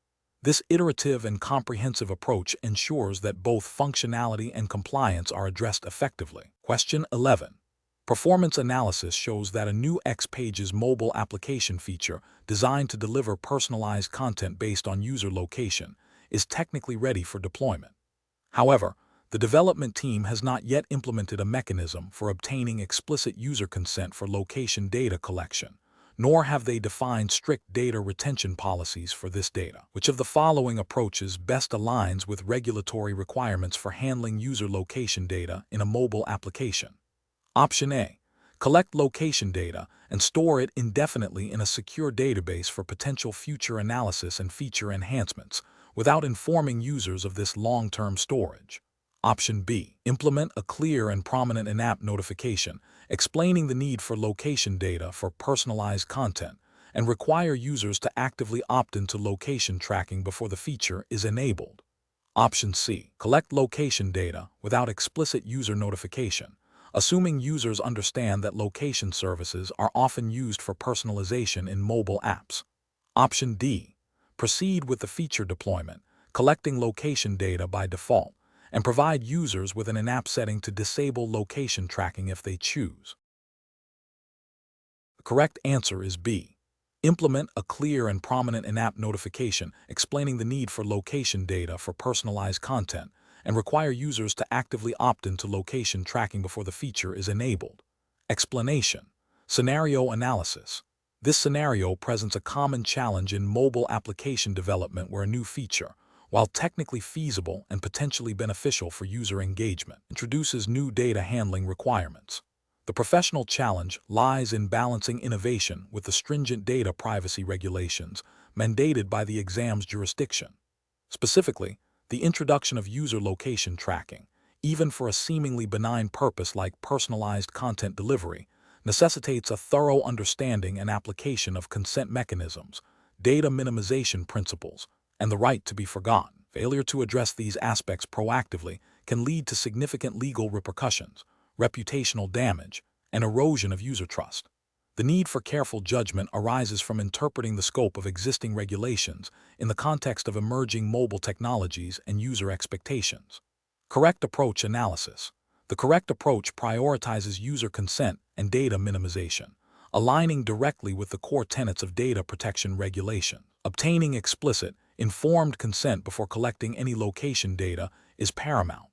This iterative and comprehensive approach ensures that both functionality and compliance are addressed effectively. Question 11. Performance analysis shows that a new XPages mobile application feature designed to deliver personalized content based on user location is technically ready for deployment. However, the development team has not yet implemented a mechanism for obtaining explicit user consent for location data collection, nor have they defined strict data retention policies for this data. Which of the following approaches best aligns with regulatory requirements for handling user location data in a mobile application? Option A. Collect location data and store it indefinitely in a secure database for potential future analysis and feature enhancements, without informing users of this long-term storage. Option B. Implement a clear and prominent in-app notification explaining the need for location data for personalized content and require users to actively opt into location tracking before the feature is enabled. Option C. Collect location data without explicit user notification, assuming users understand that location services are often used for personalization in mobile apps. Option D. Proceed with the feature deployment, collecting location data by default, and provide users with an in-app setting to disable location tracking if they choose. The correct answer is B. Implement a clear and prominent in-app notification explaining the need for location data for personalized content and require users to actively opt into location tracking before the feature is enabled. Explanation. Scenario analysis. This scenario presents a common challenge in mobile application development where a new feature, while technically feasible and potentially beneficial for user engagement, introduces new data handling requirements. The professional challenge lies in balancing innovation with the stringent data privacy regulations mandated by the exam's jurisdiction. Specifically, the introduction of user location tracking, even for a seemingly benign purpose like personalized content delivery, necessitates a thorough understanding and application of consent mechanisms, data minimization principles, and the right to be forgotten. Failure to address these aspects proactively can lead to significant legal repercussions, reputational damage, and erosion of user trust. The need for careful judgment arises from interpreting the scope of existing regulations in the context of emerging mobile technologies and user expectations. Correct approach analysis. The correct approach prioritizes user consent and data minimization, aligning directly with the core tenets of data protection regulation. Obtaining explicit, informed consent before collecting any location data is paramount.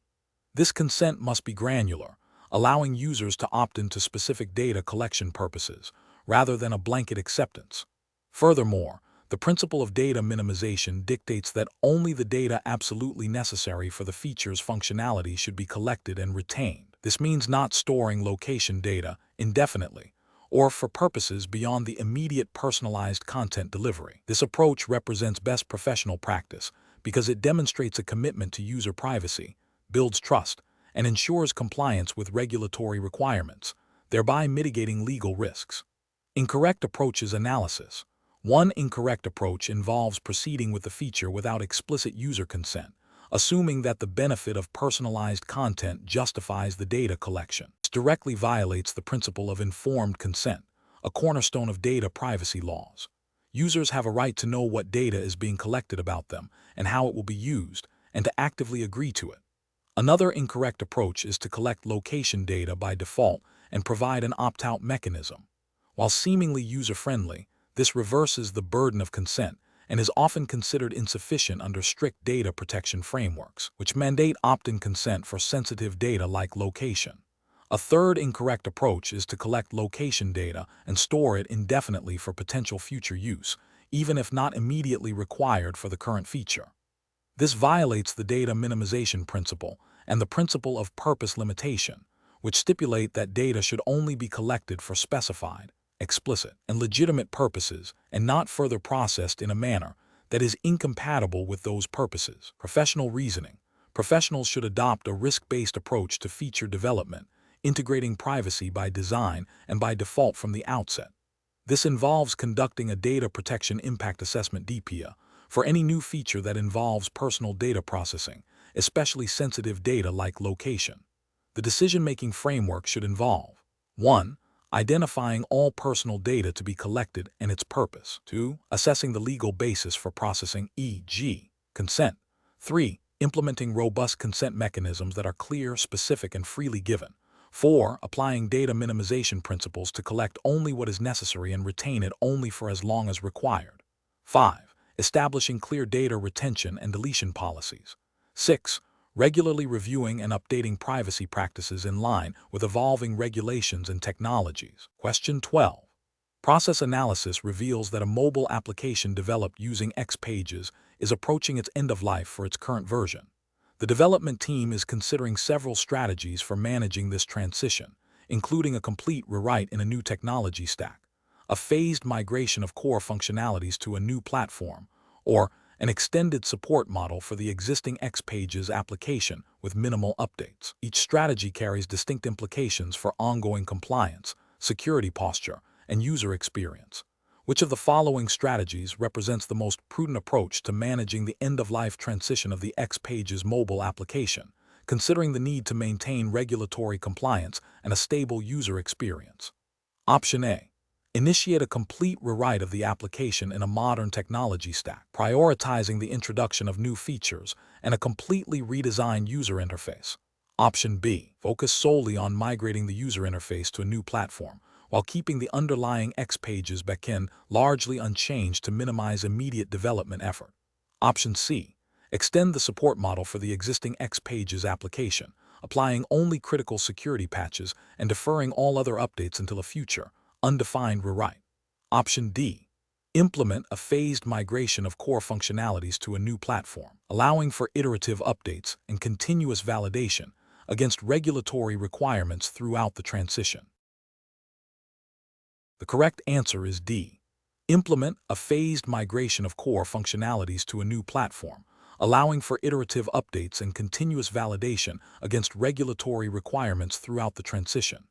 This consent must be granular, allowing users to opt into specific data collection purposes, rather than a blanket acceptance. Furthermore, the principle of data minimization dictates that only the data absolutely necessary for the feature's functionality should be collected and retained. This means not storing location data indefinitely, or for purposes beyond the immediate personalized content delivery. This approach represents best professional practice because it demonstrates a commitment to user privacy, builds trust, and ensures compliance with regulatory requirements, thereby mitigating legal risks. Incorrect approaches analysis. One incorrect approach involves proceeding with the feature without explicit user consent, assuming that the benefit of personalized content justifies the data collection. This directly violates the principle of informed consent, a cornerstone of data privacy laws. Users have a right to know what data is being collected about them and how it will be used, and to actively agree to it. Another incorrect approach is to collect location data by default and provide an opt-out mechanism. While seemingly user-friendly, this reverses the burden of consent and is often considered insufficient under strict data protection frameworks, which mandate opt-in consent for sensitive data like location. A third incorrect approach is to collect location data and store it indefinitely for potential future use, even if not immediately required for the current feature. This violates the data minimization principle and the principle of purpose limitation, which stipulate that data should only be collected for specified, explicit, and legitimate purposes and not further processed in a manner that is incompatible with those purposes. Professional reasoning. Professionals should adopt a risk-based approach to feature development, integrating privacy by design and by default from the outset. This involves conducting a data protection impact assessment (DPIA) for any new feature that involves personal data processing, especially sensitive data like location. The decision-making framework should involve 1. Identifying all personal data to be collected and its purpose. 2. Assessing the legal basis for processing, e.g., consent. 3. Implementing robust consent mechanisms that are clear, specific, and freely given. 4. Applying data minimization principles to collect only what is necessary and retain it only for as long as required. 5. Establishing clear data retention and deletion policies. 6. Regularly reviewing and updating privacy practices in line with evolving regulations and technologies. Question 12. Process analysis reveals that a mobile application developed using XPages is approaching its end of life for its current version. The development team is considering several strategies for managing this transition, including a complete rewrite in a new technology stack, a phased migration of core functionalities to a new platform, or an extended support model for the existing XPages application with minimal updates. Each strategy carries distinct implications for ongoing compliance, security posture, and user experience. Which of the following strategies represents the most prudent approach to managing the end-of-life transition of the XPages mobile application, considering the need to maintain regulatory compliance and a stable user experience? Option A. Initiate a complete rewrite of the application in a modern technology stack, prioritizing the introduction of new features and a completely redesigned user interface. Option B. Focus solely on migrating the user interface to a new platform, while keeping the underlying XPages backend largely unchanged to minimize immediate development effort. Option C. Extend the support model for the existing XPages application, applying only critical security patches and deferring all other updates until a future, undefined rewrite. Option D. Implement a phased migration of core functionalities to a new platform, allowing for iterative updates and continuous validation against regulatory requirements throughout the transition. The correct answer is D. Implement a phased migration of core functionalities to a new platform, allowing for iterative updates and continuous validation against regulatory requirements throughout the transition.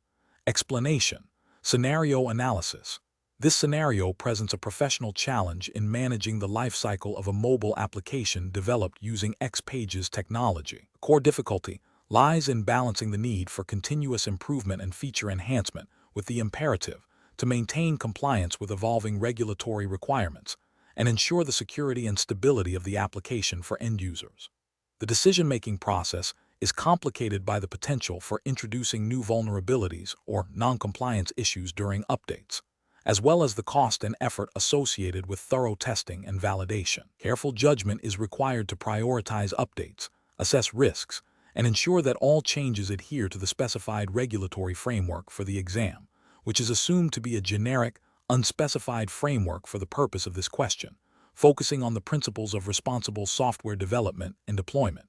Explanation. Scenario analysis. This scenario presents a professional challenge in managing the lifecycle of a mobile application developed using XPages technology. The core difficulty lies in balancing the need for continuous improvement and feature enhancement with the imperative to maintain compliance with evolving regulatory requirements and ensure the security and stability of the application for end users. The decision-making process is complicated by the potential for introducing new vulnerabilities or non-compliance issues during updates, as well as the cost and effort associated with thorough testing and validation. Careful judgment is required to prioritize updates, assess risks, and ensure that all changes adhere to the specified regulatory framework for the exam, which is assumed to be a generic, unspecified framework for the purpose of this question, focusing on the principles of responsible software development and deployment.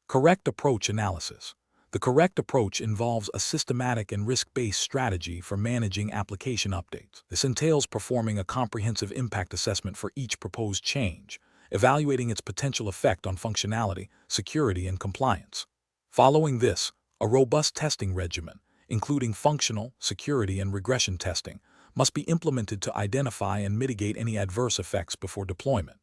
Correct approach analysis. The correct approach involves a systematic and risk-based strategy for managing application updates. This entails performing a comprehensive impact assessment for each proposed change, evaluating its potential effect on functionality, security, and compliance. Following this, a robust testing regimen, including functional, security, and regression testing, must be implemented to identify and mitigate any adverse effects before deployment.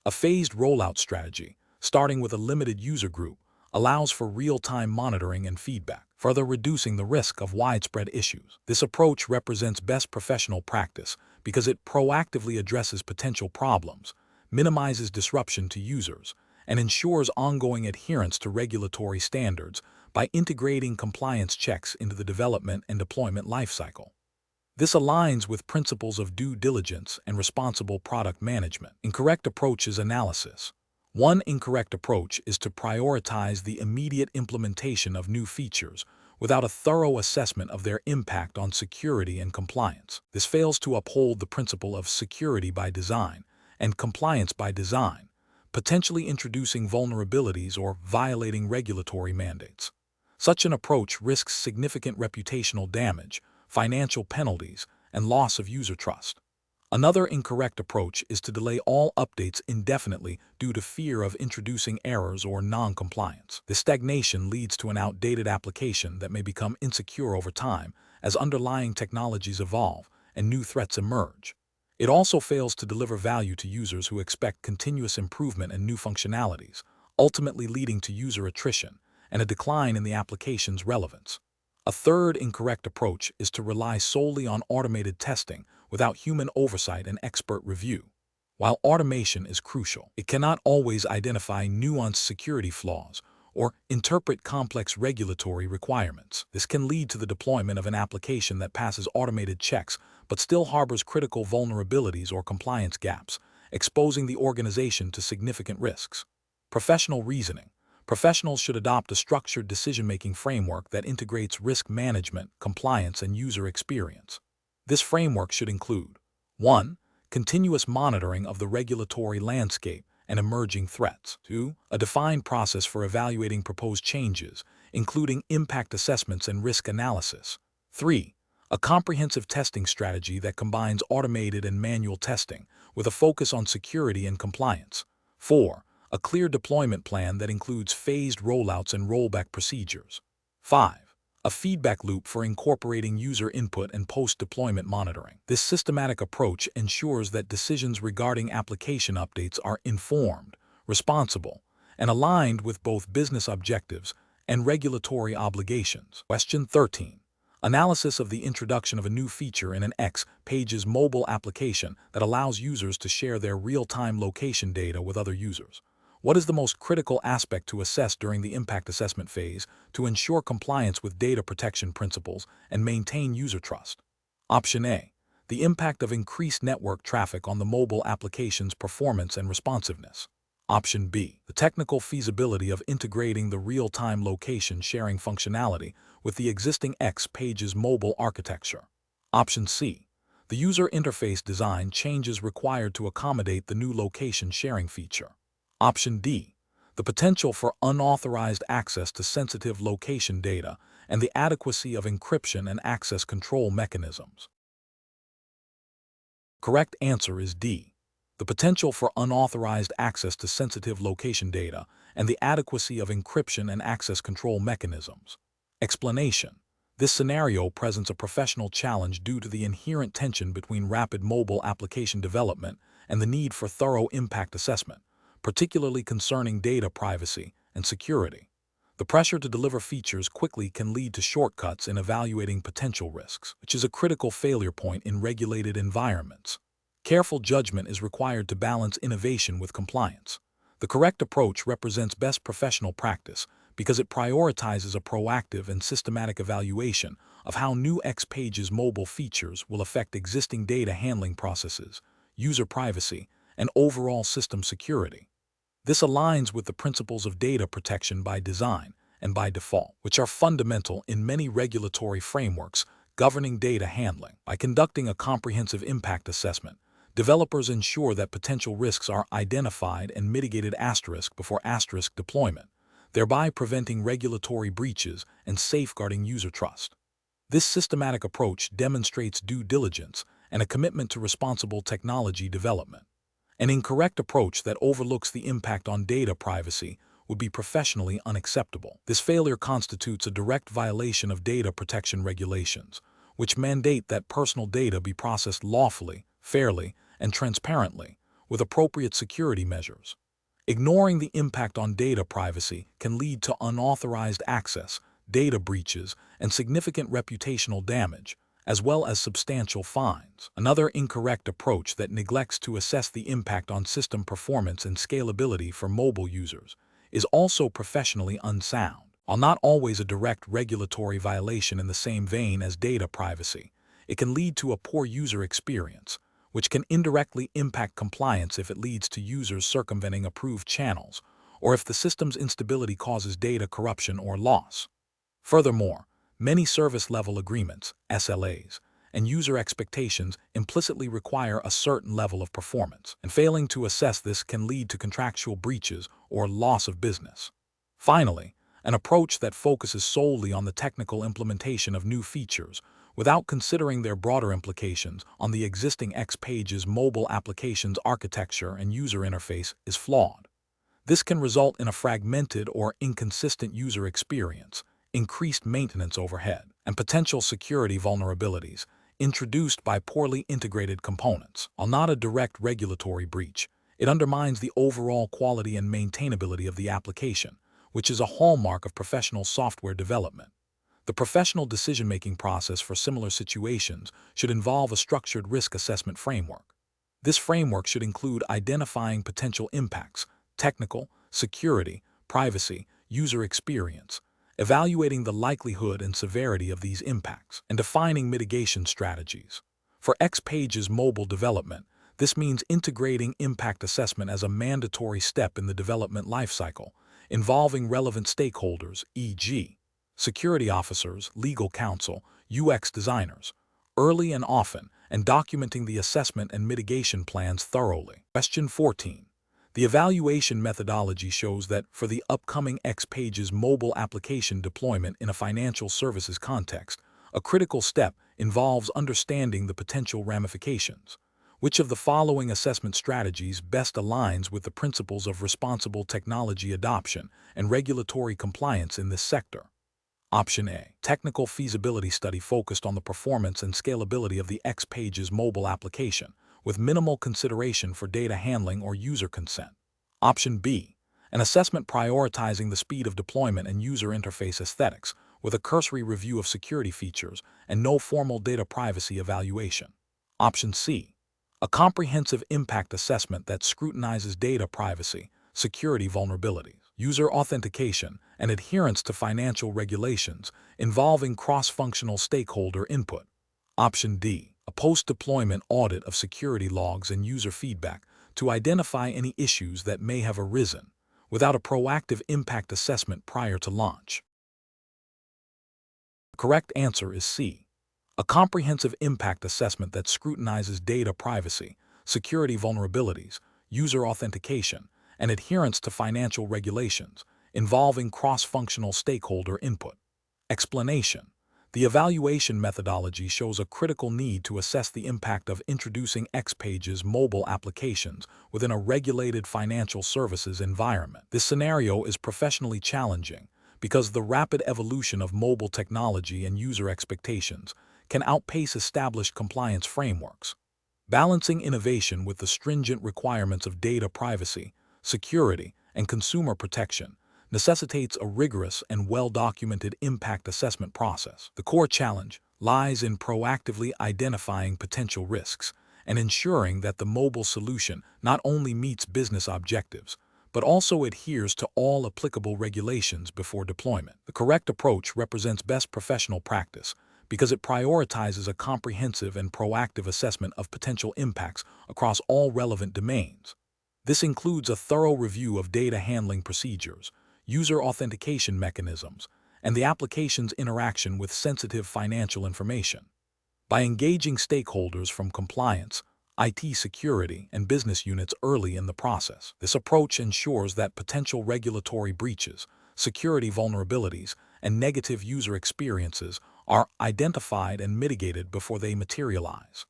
A phased rollout strategy, starting with a limited user group, allows for real-time monitoring and feedback, further reducing the risk of widespread issues. This approach represents best professional practice because it proactively addresses potential problems, minimizes disruption to users, and ensures ongoing adherence to regulatory standards by integrating compliance checks into the development and deployment lifecycle. This aligns with principles of due diligence and responsible product management. Incorrect approaches analysis. One incorrect approach is to prioritize the immediate implementation of new features without a thorough assessment of their impact on security and compliance. This fails to uphold the principle of security by design and compliance by design, potentially introducing vulnerabilities or violating regulatory mandates. Such an approach risks significant reputational damage, financial penalties, and loss of user trust. Another incorrect approach is to delay all updates indefinitely due to fear of introducing errors or non-compliance. This stagnation leads to an outdated application that may become insecure over time as underlying technologies evolve and new threats emerge. It also fails to deliver value to users who expect continuous improvement and new functionalities, ultimately leading to user attrition and a decline in the application's relevance. A third incorrect approach is to rely solely on automated testing without human oversight and expert review. While automation is crucial, it cannot always identify nuanced security flaws or interpret complex regulatory requirements. This can lead to the deployment of an application that passes automated checks but still harbors critical vulnerabilities or compliance gaps, exposing the organization to significant risks. Professional reasoning. Professionals should adopt a structured decision-making framework that integrates risk management, compliance, and user experience. This framework should include 1. Continuous monitoring of the regulatory landscape and emerging threats. 2. A defined process for evaluating proposed changes, including impact assessments and risk analysis. 3. A comprehensive testing strategy that combines automated and manual testing with a focus on security and compliance. 4. A clear deployment plan that includes phased rollouts and rollback procedures. 5. A feedback loop for incorporating user input and post-deployment monitoring. This systematic approach ensures that decisions regarding application updates are informed, responsible, and aligned with both business objectives and regulatory obligations. Question 13. Analysis of the introduction of a new feature in an XPages mobile application that allows users to share their real-time location data with other users. What is the most critical aspect to assess during the impact assessment phase to ensure compliance with data protection principles and maintain user trust? Option A. The impact of increased network traffic on the mobile application's performance and responsiveness. Option B. The technical feasibility of integrating the real-time location sharing functionality with the existing XPages mobile architecture. Option C. The user interface design changes required to accommodate the new location sharing feature. Option D. The potential for unauthorized access to sensitive location data and the adequacy of encryption and access control mechanisms. Correct answer is D. The potential for unauthorized access to sensitive location data and the adequacy of encryption and access control mechanisms. Explanation. This scenario presents a professional challenge due to the inherent tension between rapid mobile application development and the need for thorough impact assessment, particularly concerning data privacy and security. The pressure to deliver features quickly can lead to shortcuts in evaluating potential risks, which is a critical failure point in regulated environments. Careful judgment is required to balance innovation with compliance. The correct approach represents best professional practice because it prioritizes a proactive and systematic evaluation of how new XPages mobile features will affect existing data handling processes, user privacy, and overall system security. This aligns with the principles of data protection by design and by default, which are fundamental in many regulatory frameworks governing data handling. By conducting a comprehensive impact assessment, developers ensure that potential risks are identified and mitigated before deployment, thereby preventing regulatory breaches and safeguarding user trust. This systematic approach demonstrates due diligence and a commitment to responsible technology development. An incorrect approach that overlooks the impact on data privacy would be professionally unacceptable. This failure constitutes a direct violation of data protection regulations, which mandate that personal data be processed lawfully, fairly, and transparently, with appropriate security measures. Ignoring the impact on data privacy can lead to unauthorized access, data breaches, and significant reputational damage, as well as substantial fines. Another incorrect approach that neglects to assess the impact on system performance and scalability for mobile users is also professionally unsound. While not always a direct regulatory violation in the same vein as data privacy, it can lead to a poor user experience, which can indirectly impact compliance if it leads to users circumventing approved channels, or if the system's instability causes data corruption or loss. Furthermore, many service-level agreements, SLAs, and user expectations implicitly require a certain level of performance, and failing to assess this can lead to contractual breaches or loss of business. Finally, an approach that focuses solely on the technical implementation of new features without considering their broader implications on the existing XPages mobile application's architecture and user interface is flawed. This can result in a fragmented or inconsistent user experience, increased maintenance overhead, and potential security vulnerabilities introduced by poorly integrated components. While not a direct regulatory breach, it undermines the overall quality and maintainability of the application, which is a hallmark of professional software development. The professional decision-making process for similar situations should involve a structured risk assessment framework. This framework should include identifying potential impacts, technical, security, privacy, user experience, evaluating the likelihood and severity of these impacts, and defining mitigation strategies. For XPages mobile development, this means integrating impact assessment as a mandatory step in the development lifecycle, involving relevant stakeholders, e.g., security officers, legal counsel, UX designers, early and often, and documenting the assessment and mitigation plans thoroughly. Question 14. The evaluation methodology shows that for the upcoming XPages mobile application deployment in a financial services context, a critical step involves understanding the potential ramifications. Which of the following assessment strategies best aligns with the principles of responsible technology adoption and regulatory compliance in this sector? Option A. Technical feasibility study focused on the performance and scalability of the XPages mobile application, with minimal consideration for data handling or user consent. Option B. An assessment prioritizing the speed of deployment and user interface aesthetics, with a cursory review of security features and no formal data privacy evaluation. Option C. A comprehensive impact assessment that scrutinizes data privacy, security vulnerabilities, user authentication, and adherence to financial regulations involving cross-functional stakeholder input. Option D. A post-deployment audit of security logs and user feedback to identify any issues that may have arisen, without a proactive impact assessment prior to launch. The correct answer is C. A comprehensive impact assessment that scrutinizes data privacy, security vulnerabilities, user authentication, and adherence to financial regulations involving cross-functional stakeholder input. Explanation. The evaluation methodology shows a critical need to assess the impact of introducing XPages mobile applications within a regulated financial services environment. This scenario is professionally challenging because the rapid evolution of mobile technology and user expectations can outpace established compliance frameworks. Balancing innovation with the stringent requirements of data privacy, security, and consumer protection necessitates a rigorous and well-documented impact assessment process. The core challenge lies in proactively identifying potential risks and ensuring that the mobile solution not only meets business objectives, but also adheres to all applicable regulations before deployment. The correct approach represents best professional practice because it prioritizes a comprehensive and proactive assessment of potential impacts across all relevant domains. This includes a thorough review of data handling procedures, user authentication mechanisms, and the application's interaction with sensitive financial information. By engaging stakeholders from compliance, IT security, and business units early in the process, this approach ensures that potential regulatory breaches, security vulnerabilities, and negative user experiences are identified and mitigated before they materialize.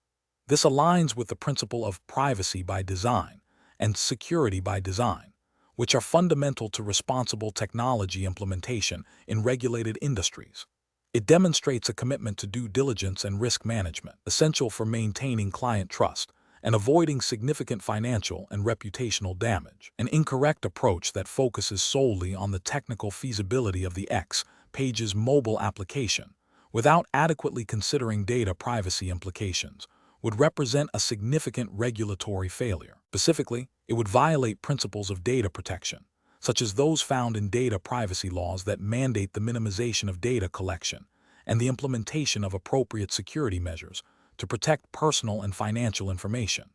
This aligns with the principle of privacy by design and security by design, which are fundamental to responsible technology implementation in regulated industries. It demonstrates a commitment to due diligence and risk management, essential for maintaining client trust and avoiding significant financial and reputational damage. An incorrect approach that focuses solely on the technical feasibility of the XPages mobile application without adequately considering data privacy implications would represent a significant regulatory failure. Specifically, it would violate principles of data protection, such as those found in data privacy laws that mandate the minimization of data collection and the implementation of appropriate security measures to protect personal and financial information.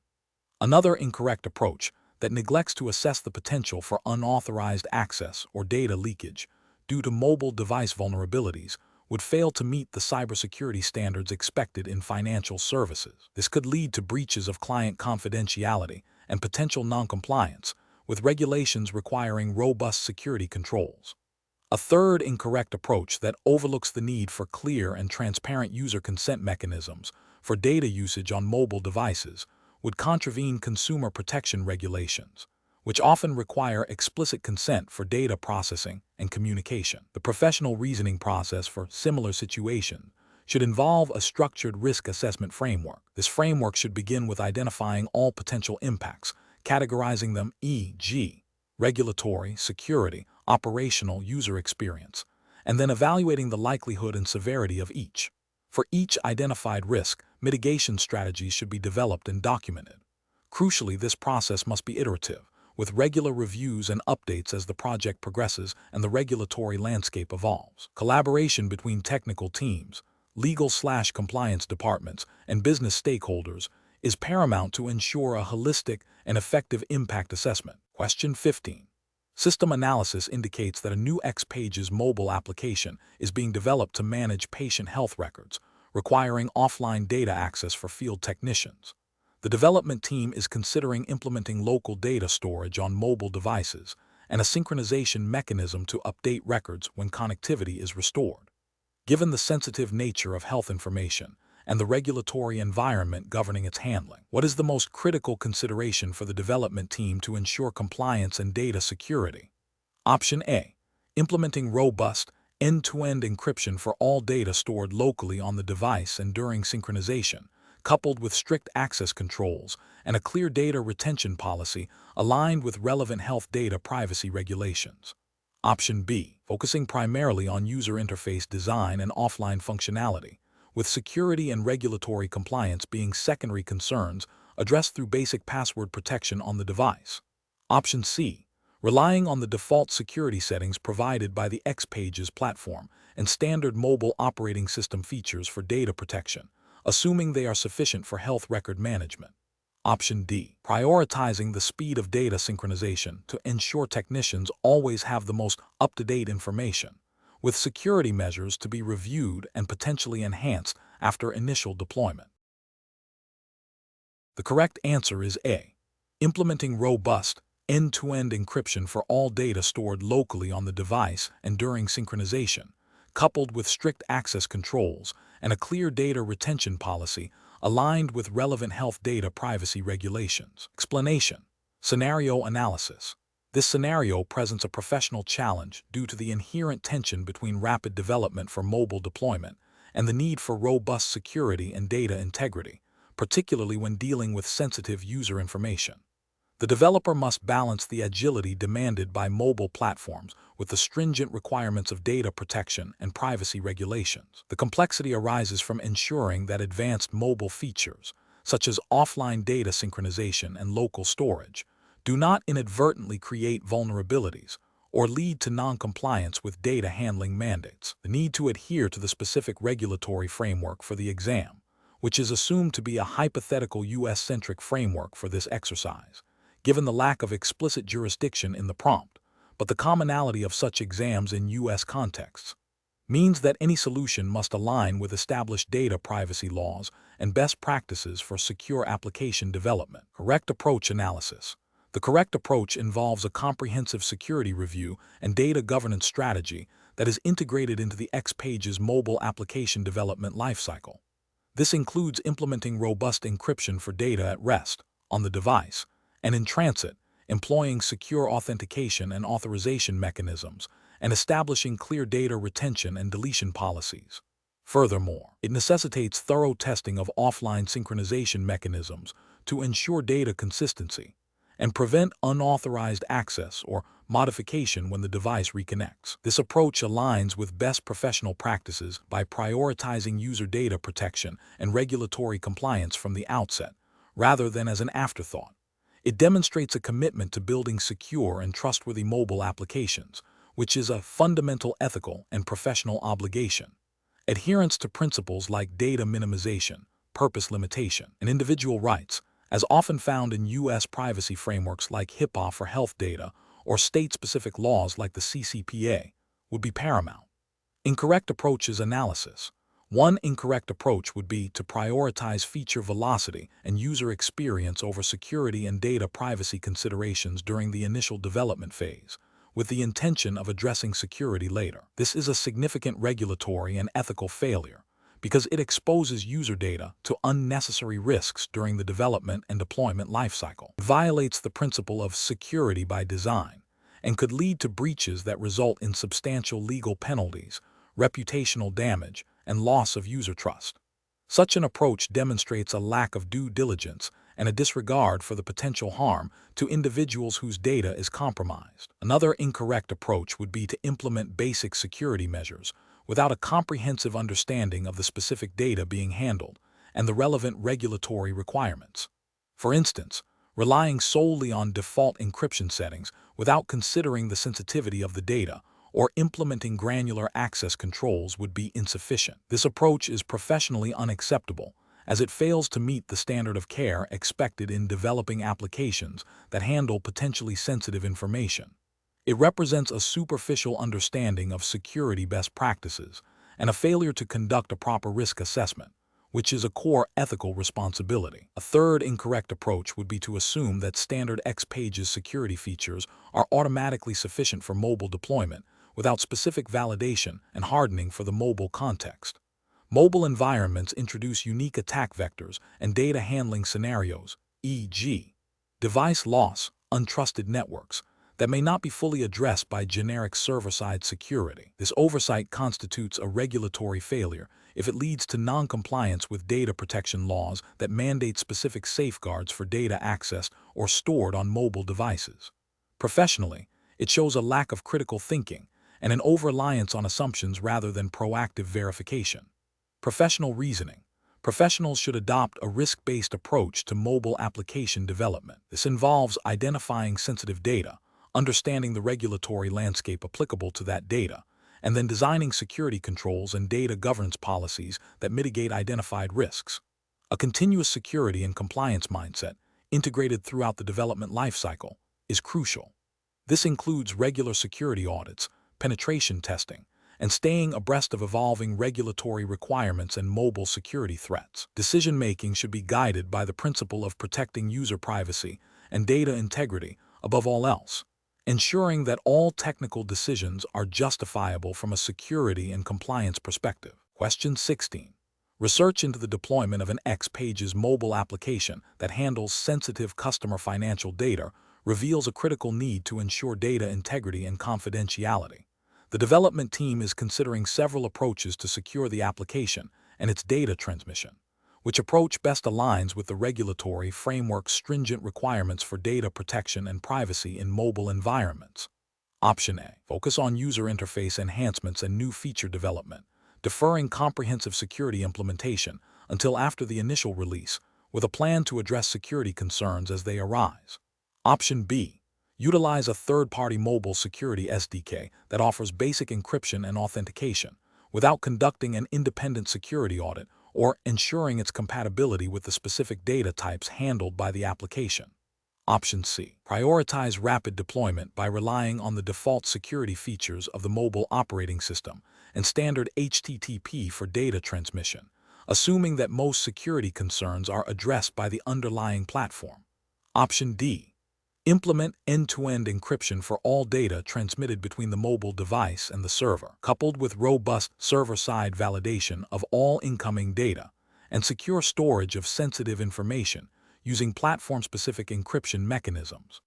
Another incorrect approach that neglects to assess the potential for unauthorized access or data leakage due to mobile device vulnerabilities would fail to meet the cybersecurity standards expected in financial services. This could lead to breaches of client confidentiality and potential noncompliance with regulations requiring robust security controls. A third incorrect approach that overlooks the need for clear and transparent user consent mechanisms for data usage on mobile devices would contravene consumer protection regulations, which often require explicit consent for data processing and communication. The professional reasoning process for similar situations should involve a structured risk assessment framework. This framework should begin with identifying all potential impacts, categorizing them e.g., regulatory, security, operational, user experience, and then evaluating the likelihood and severity of each. For each identified risk, mitigation strategies should be developed and documented. Crucially, this process must be iterative, with regular reviews and updates as the project progresses and the regulatory landscape evolves. Collaboration between technical teams, legal/compliance departments, and business stakeholders is paramount to ensure a holistic and effective impact assessment. Question 15. System analysis indicates that a new XPages mobile application is being developed to manage patient health records, requiring offline data access for field technicians. The development team is considering implementing local data storage on mobile devices and a synchronization mechanism to update records when connectivity is restored. Given the sensitive nature of health information and the regulatory environment governing its handling, what is the most critical consideration for the development team to ensure compliance and data security? Option A. Implementing robust, end-to-end encryption for all data stored locally on the device and during synchronization, coupled with strict access controls and a clear data retention policy aligned with relevant health data privacy regulations. Option B. Focusing primarily on user interface design and offline functionality, with security and regulatory compliance being secondary concerns addressed through basic password protection on the device. Option C. Relying on the default security settings provided by the XPages platform and standard mobile operating system features for data protection, assuming they are sufficient for health record management. Option D. Prioritizing the speed of data synchronization to ensure technicians always have the most up-to-date information, with security measures to be reviewed and potentially enhanced after initial deployment. The correct answer is A. Implementing robust, end-to-end encryption for all data stored locally on the device and during synchronization, coupled with strict access controls and a clear data retention policy aligned with relevant health data privacy regulations. Explanation. Scenario analysis. This scenario presents a professional challenge due to the inherent tension between rapid development for mobile deployment and the need for robust security and data integrity, particularly when dealing with sensitive user information. The developer must balance the agility demanded by mobile platforms with the stringent requirements of data protection and privacy regulations. The complexity arises from ensuring that advanced mobile features, such as offline data synchronization and local storage, Do not inadvertently create vulnerabilities or lead to non-compliance with data handling mandates. The need to adhere to the specific regulatory framework for the exam, which is assumed to be a hypothetical U.S.-centric framework for this exercise, given the lack of explicit jurisdiction in the prompt, but the commonality of such exams in U.S. contexts, means that any solution must align with established data privacy laws and best practices for secure application development. Correct approach analysis. The correct approach involves a comprehensive security review and data governance strategy that is integrated into the XPages mobile application development lifecycle. This includes implementing robust encryption for data at rest, on the device, and in transit, employing secure authentication and authorization mechanisms, and establishing clear data retention and deletion policies. Furthermore, it necessitates thorough testing of offline synchronization mechanisms to ensure data consistency and prevent unauthorized access or modification when the device reconnects. This approach aligns with best professional practices by prioritizing user data protection and regulatory compliance from the outset, rather than as an afterthought. It demonstrates a commitment to building secure and trustworthy mobile applications, which is a fundamental ethical and professional obligation. Adherence to principles like data minimization, purpose limitation, and individual rights, as often found in U.S. privacy frameworks like HIPAA for health data or state-specific laws like the CCPA, would be paramount. Incorrect approaches analysis. One incorrect approach would be to prioritize feature velocity and user experience over security and data privacy considerations during the initial development phase, with the intention of addressing security later. This is a significant regulatory and ethical failure because it exposes user data to unnecessary risks during the development and deployment lifecycle. It violates the principle of security by design and could lead to breaches that result in substantial legal penalties, reputational damage, and loss of user trust. Such an approach demonstrates a lack of due diligence and a disregard for the potential harm to individuals whose data is compromised. Another incorrect approach would be to implement basic security measures without a comprehensive understanding of the specific data being handled and the relevant regulatory requirements. For instance, relying solely on default encryption settings without considering the sensitivity of the data or implementing granular access controls would be insufficient. This approach is professionally unacceptable, as it fails to meet the standard of care expected in developing applications that handle potentially sensitive information. It represents a superficial understanding of security best practices and a failure to conduct a proper risk assessment, which is a core ethical responsibility. A third incorrect approach would be to assume that standard XPages security features are automatically sufficient for mobile deployment without specific validation and hardening for the mobile context. Mobile environments introduce unique attack vectors and data handling scenarios, e.g., device loss, untrusted networks, that may not be fully addressed by generic server-side security. This oversight constitutes a regulatory failure if it leads to non-compliance with data protection laws that mandate specific safeguards for data accessed or stored on mobile devices. Professionally, it shows a lack of critical thinking and an over-reliance on assumptions rather than proactive verification. Professional reasoning. Professionals should adopt a risk-based approach to mobile application development. This involves identifying sensitive data, understanding the regulatory landscape applicable to that data, and then designing security controls and data governance policies that mitigate identified risks. A continuous security and compliance mindset, integrated throughout the development lifecycle, is crucial. This includes regular security audits, penetration testing, and staying abreast of evolving regulatory requirements and mobile security threats. Decision-making should be guided by the principle of protecting user privacy and data integrity above all else, ensuring that all technical decisions are justifiable from a security and compliance perspective. Question 16. Research into the deployment of an XPages mobile application that handles sensitive customer financial data reveals a critical need to ensure data integrity and confidentiality. The development team is considering several approaches to secure the application and its data transmission. Which approach best aligns with the regulatory framework's stringent requirements for data protection and privacy in mobile environments? Option A. Focus on user interface enhancements and new feature development, deferring comprehensive security implementation until after the initial release, with a plan to address security concerns as they arise. Option B. Utilize a third-party mobile security SDK that offers basic encryption and authentication without conducting an independent security audit or ensuring its compatibility with the specific data types handled by the application. Option C. Prioritize rapid deployment by relying on the default security features of the mobile operating system and standard HTTP for data transmission, assuming that most security concerns are addressed by the underlying platform. Option D. Implement end-to-end encryption for all data transmitted between the mobile device and the server, coupled with robust server-side validation of all incoming data and secure storage of sensitive information using platform-specific encryption mechanisms.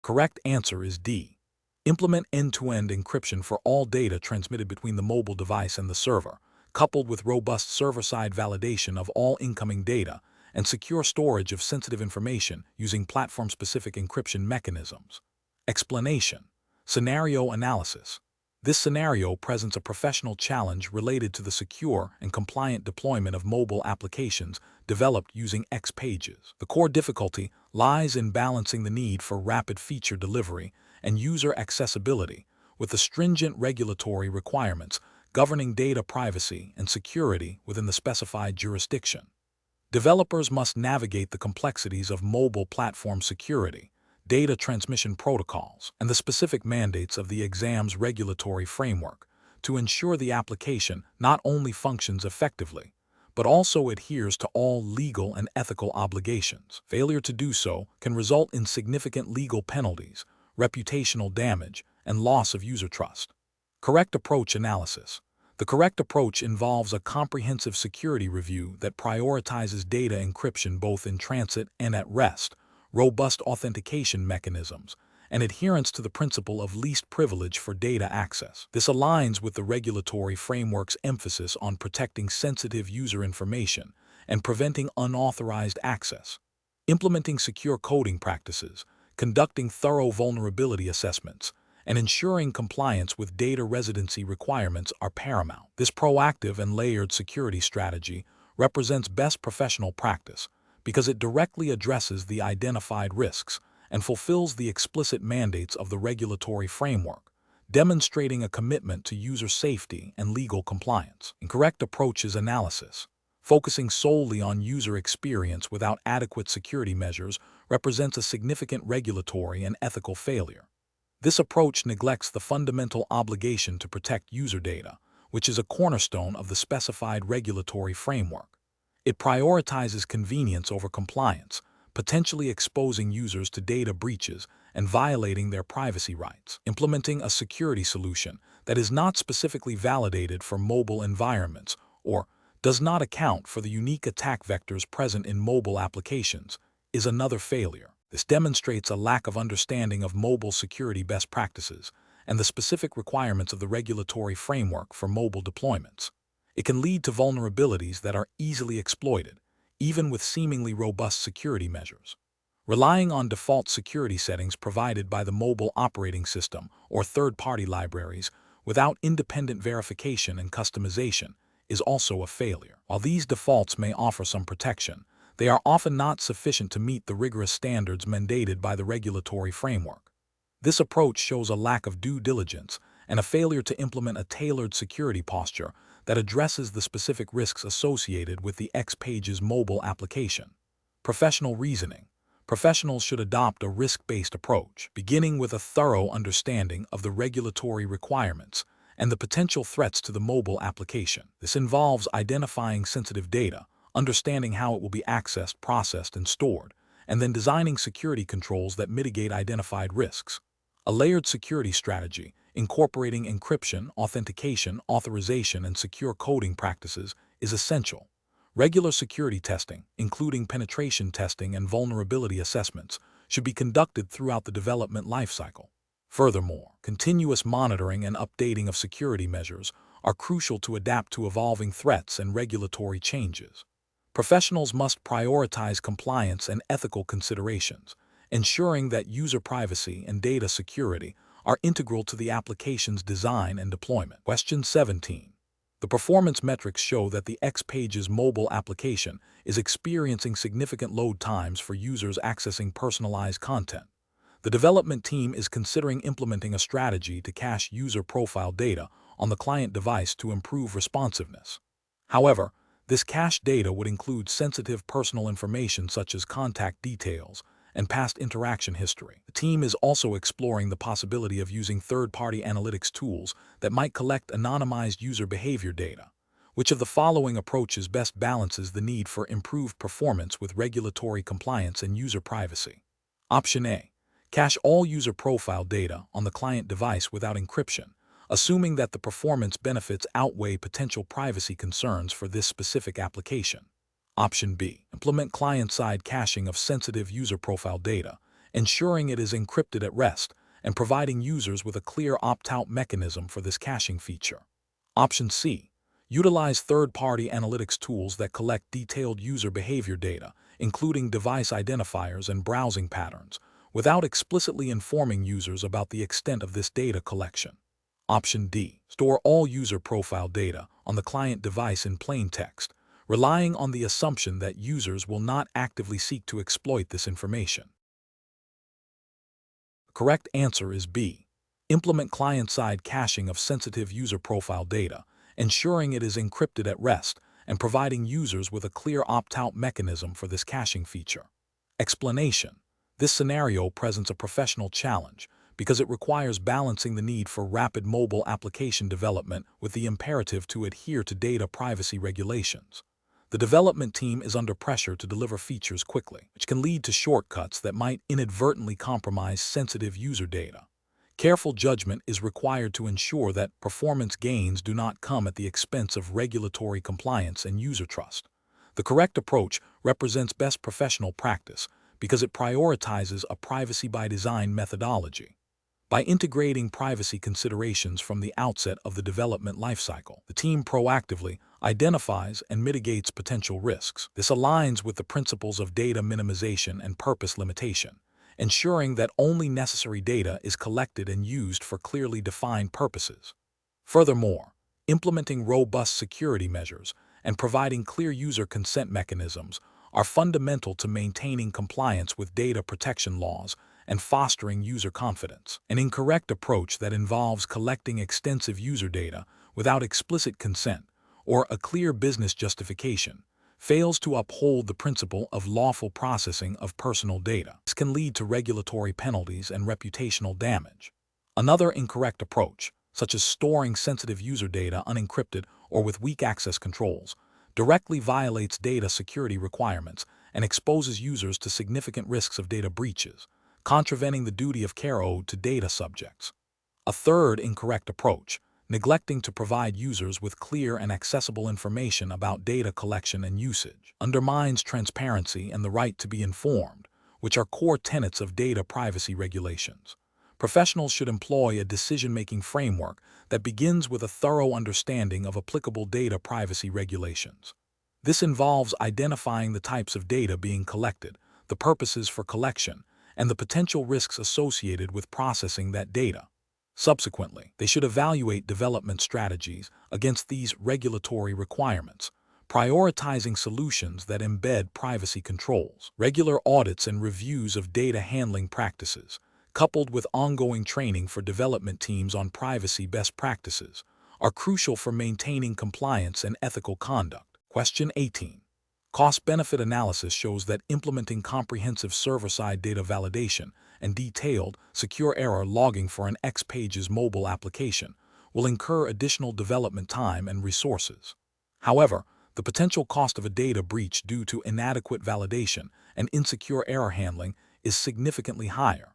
Correct answer is D. Implement end-to-end encryption for all data transmitted between the mobile device and the server, coupled with robust server-side validation of all incoming data and secure storage of sensitive information using platform-specific encryption mechanisms. Explanation. Scenario analysis. This scenario presents a professional challenge related to the secure and compliant deployment of mobile applications developed using XPages. The core difficulty lies in balancing the need for rapid feature delivery and user accessibility with the stringent regulatory requirements governing data privacy and security within the specified jurisdiction. Developers must navigate the complexities of mobile platform security, data transmission protocols, and the specific mandates of the exam's regulatory framework to ensure the application not only functions effectively, but also adheres to all legal and ethical obligations. Failure to do so can result in significant legal penalties, reputational damage, and loss of user trust. Correct approach analysis. The correct approach involves a comprehensive security review that prioritizes data encryption both in transit and at rest, robust authentication mechanisms, and adherence to the principle of least privilege for data access. This aligns with the regulatory framework's emphasis on protecting sensitive user information and preventing unauthorized access. Implementing secure coding practices, conducting thorough vulnerability assessments, and ensuring compliance with data residency requirements are paramount. This proactive and layered security strategy represents best professional practice because it directly addresses the identified risks and fulfills the explicit mandates of the regulatory framework, demonstrating a commitment to user safety and legal compliance. Incorrect approaches analysis. Focusing solely on user experience without adequate security measures represents a significant regulatory and ethical failure. This approach neglects the fundamental obligation to protect user data, which is a cornerstone of the specified regulatory framework. It prioritizes convenience over compliance, potentially exposing users to data breaches and violating their privacy rights. Implementing a security solution that is not specifically validated for mobile environments or does not account for the unique attack vectors present in mobile applications is another failure. This demonstrates a lack of understanding of mobile security best practices and the specific requirements of the regulatory framework for mobile deployments. It can lead to vulnerabilities that are easily exploited, even with seemingly robust security measures. Relying on default security settings provided by the mobile operating system or third-party libraries without independent verification and customization is also a failure. While these defaults may offer some protection, they are often not sufficient to meet the rigorous standards mandated by the regulatory framework. This approach shows a lack of due diligence and a failure to implement a tailored security posture that addresses the specific risks associated with the XPages mobile application. Professional reasoning. Professionals should adopt a risk-based approach, beginning with a thorough understanding of the regulatory requirements and the potential threats to the mobile application. This involves identifying sensitive data, understanding how it will be accessed, processed, and stored, and then designing security controls that mitigate identified risks. A layered security strategy, incorporating encryption, authentication, authorization, and secure coding practices, is essential. Regular security testing, including penetration testing and vulnerability assessments, should be conducted throughout the development lifecycle. Furthermore, continuous monitoring and updating of security measures are crucial to adapt to evolving threats and regulatory changes. Professionals must prioritize compliance and ethical considerations, ensuring that user privacy and data security are integral to the application's design and deployment. Question 17. The performance metrics show that the XPages mobile application is experiencing significant load times for users accessing personalized content. The development team is considering implementing a strategy to cache user profile data on the client device to improve responsiveness. However, this cached data would include sensitive personal information such as contact details and past interaction history. The team is also exploring the possibility of using third-party analytics tools that might collect anonymized user behavior data. Which of the following approaches best balances the need for improved performance with regulatory compliance and user privacy? Option A. Cache all user profile data on the client device without encryption, assuming that the performance benefits outweigh potential privacy concerns for this specific application. Option B. Implement client-side caching of sensitive user profile data, ensuring it is encrypted at rest and providing users with a clear opt-out mechanism for this caching feature. Option C. Utilize third-party analytics tools that collect detailed user behavior data, including device identifiers and browsing patterns, without explicitly informing users about the extent of this data collection. Option D. Store all user profile data on the client device in plain text, relying on the assumption that users will not actively seek to exploit this information. The correct answer is B. Implement client-side caching of sensitive user profile data, ensuring it is encrypted at rest and providing users with a clear opt-out mechanism for this caching feature. Explanation. This scenario presents a professional challenge because it requires balancing the need for rapid mobile application development with the imperative to adhere to data privacy regulations. The development team is under pressure to deliver features quickly, which can lead to shortcuts that might inadvertently compromise sensitive user data. Careful judgment is required to ensure that performance gains do not come at the expense of regulatory compliance and user trust. The correct approach represents best professional practice because it prioritizes a privacy-by-design methodology. By integrating privacy considerations from the outset of the development lifecycle, the team proactively identifies and mitigates potential risks. This aligns with the principles of data minimization and purpose limitation, ensuring that only necessary data is collected and used for clearly defined purposes. Furthermore, implementing robust security measures and providing clear user consent mechanisms are fundamental to maintaining compliance with data protection laws and fostering user confidence. An incorrect approach that involves collecting extensive user data without explicit consent or a clear business justification fails to uphold the principle of lawful processing of personal data. This can lead to regulatory penalties and reputational damage. Another incorrect approach, such as storing sensitive user data unencrypted or with weak access controls, directly violates data security requirements and exposes users to significant risks of data breaches, contravening the duty of care owed to data subjects. A third incorrect approach, neglecting to provide users with clear and accessible information about data collection and usage, undermines transparency and the right to be informed, which are core tenets of data privacy regulations. Professionals should employ a decision-making framework that begins with a thorough understanding of applicable data privacy regulations. This involves identifying the types of data being collected, the purposes for collection, and the potential risks associated with processing that data. Subsequently, they should evaluate development strategies against these regulatory requirements, prioritizing solutions that embed privacy controls. Regular audits and reviews of data handling practices, coupled with ongoing training for development teams on privacy best practices, are crucial for maintaining compliance and ethical conduct. Question 18. Cost-benefit analysis shows that implementing comprehensive server-side data validation and detailed, secure error logging for an XPages mobile application will incur additional development time and resources. However, the potential cost of a data breach due to inadequate validation and insecure error handling is significantly higher.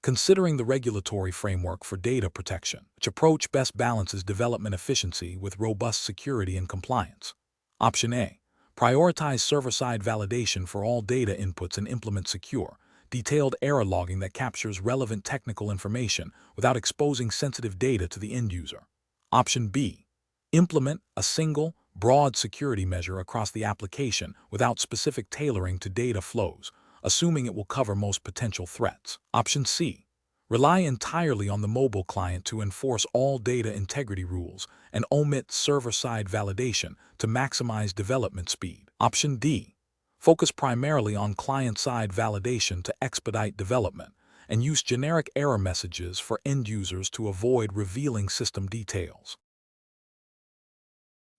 Considering the regulatory framework for data protection, which approach best balances development efficiency with robust security and compliance? Option A. Prioritize server-side validation for all data inputs and implement secure, detailed error logging that captures relevant technical information without exposing sensitive data to the end user. Option B. Implement a single, broad security measure across the application without specific tailoring to data flows, assuming it will cover most potential threats. Option C. Rely entirely on the mobile client to enforce all data integrity rules and omit server-side validation to maximize development speed. Option D. Focus primarily on client-side validation to expedite development and use generic error messages for end users to avoid revealing system details.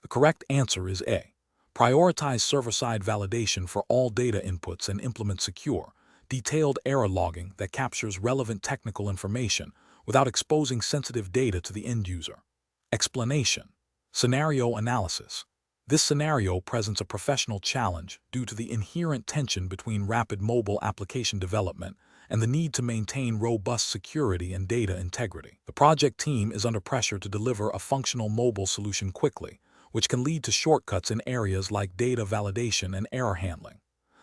The correct answer is A. Prioritize server-side validation for all data inputs and implement secure, detailed error logging that captures relevant technical information without exposing sensitive data to the end user. Explanation. Scenario analysis. This scenario presents a professional challenge due to the inherent tension between rapid mobile application development and the need to maintain robust security and data integrity. The project team is under pressure to deliver a functional mobile solution quickly, which can lead to shortcuts in areas like data validation and error handling.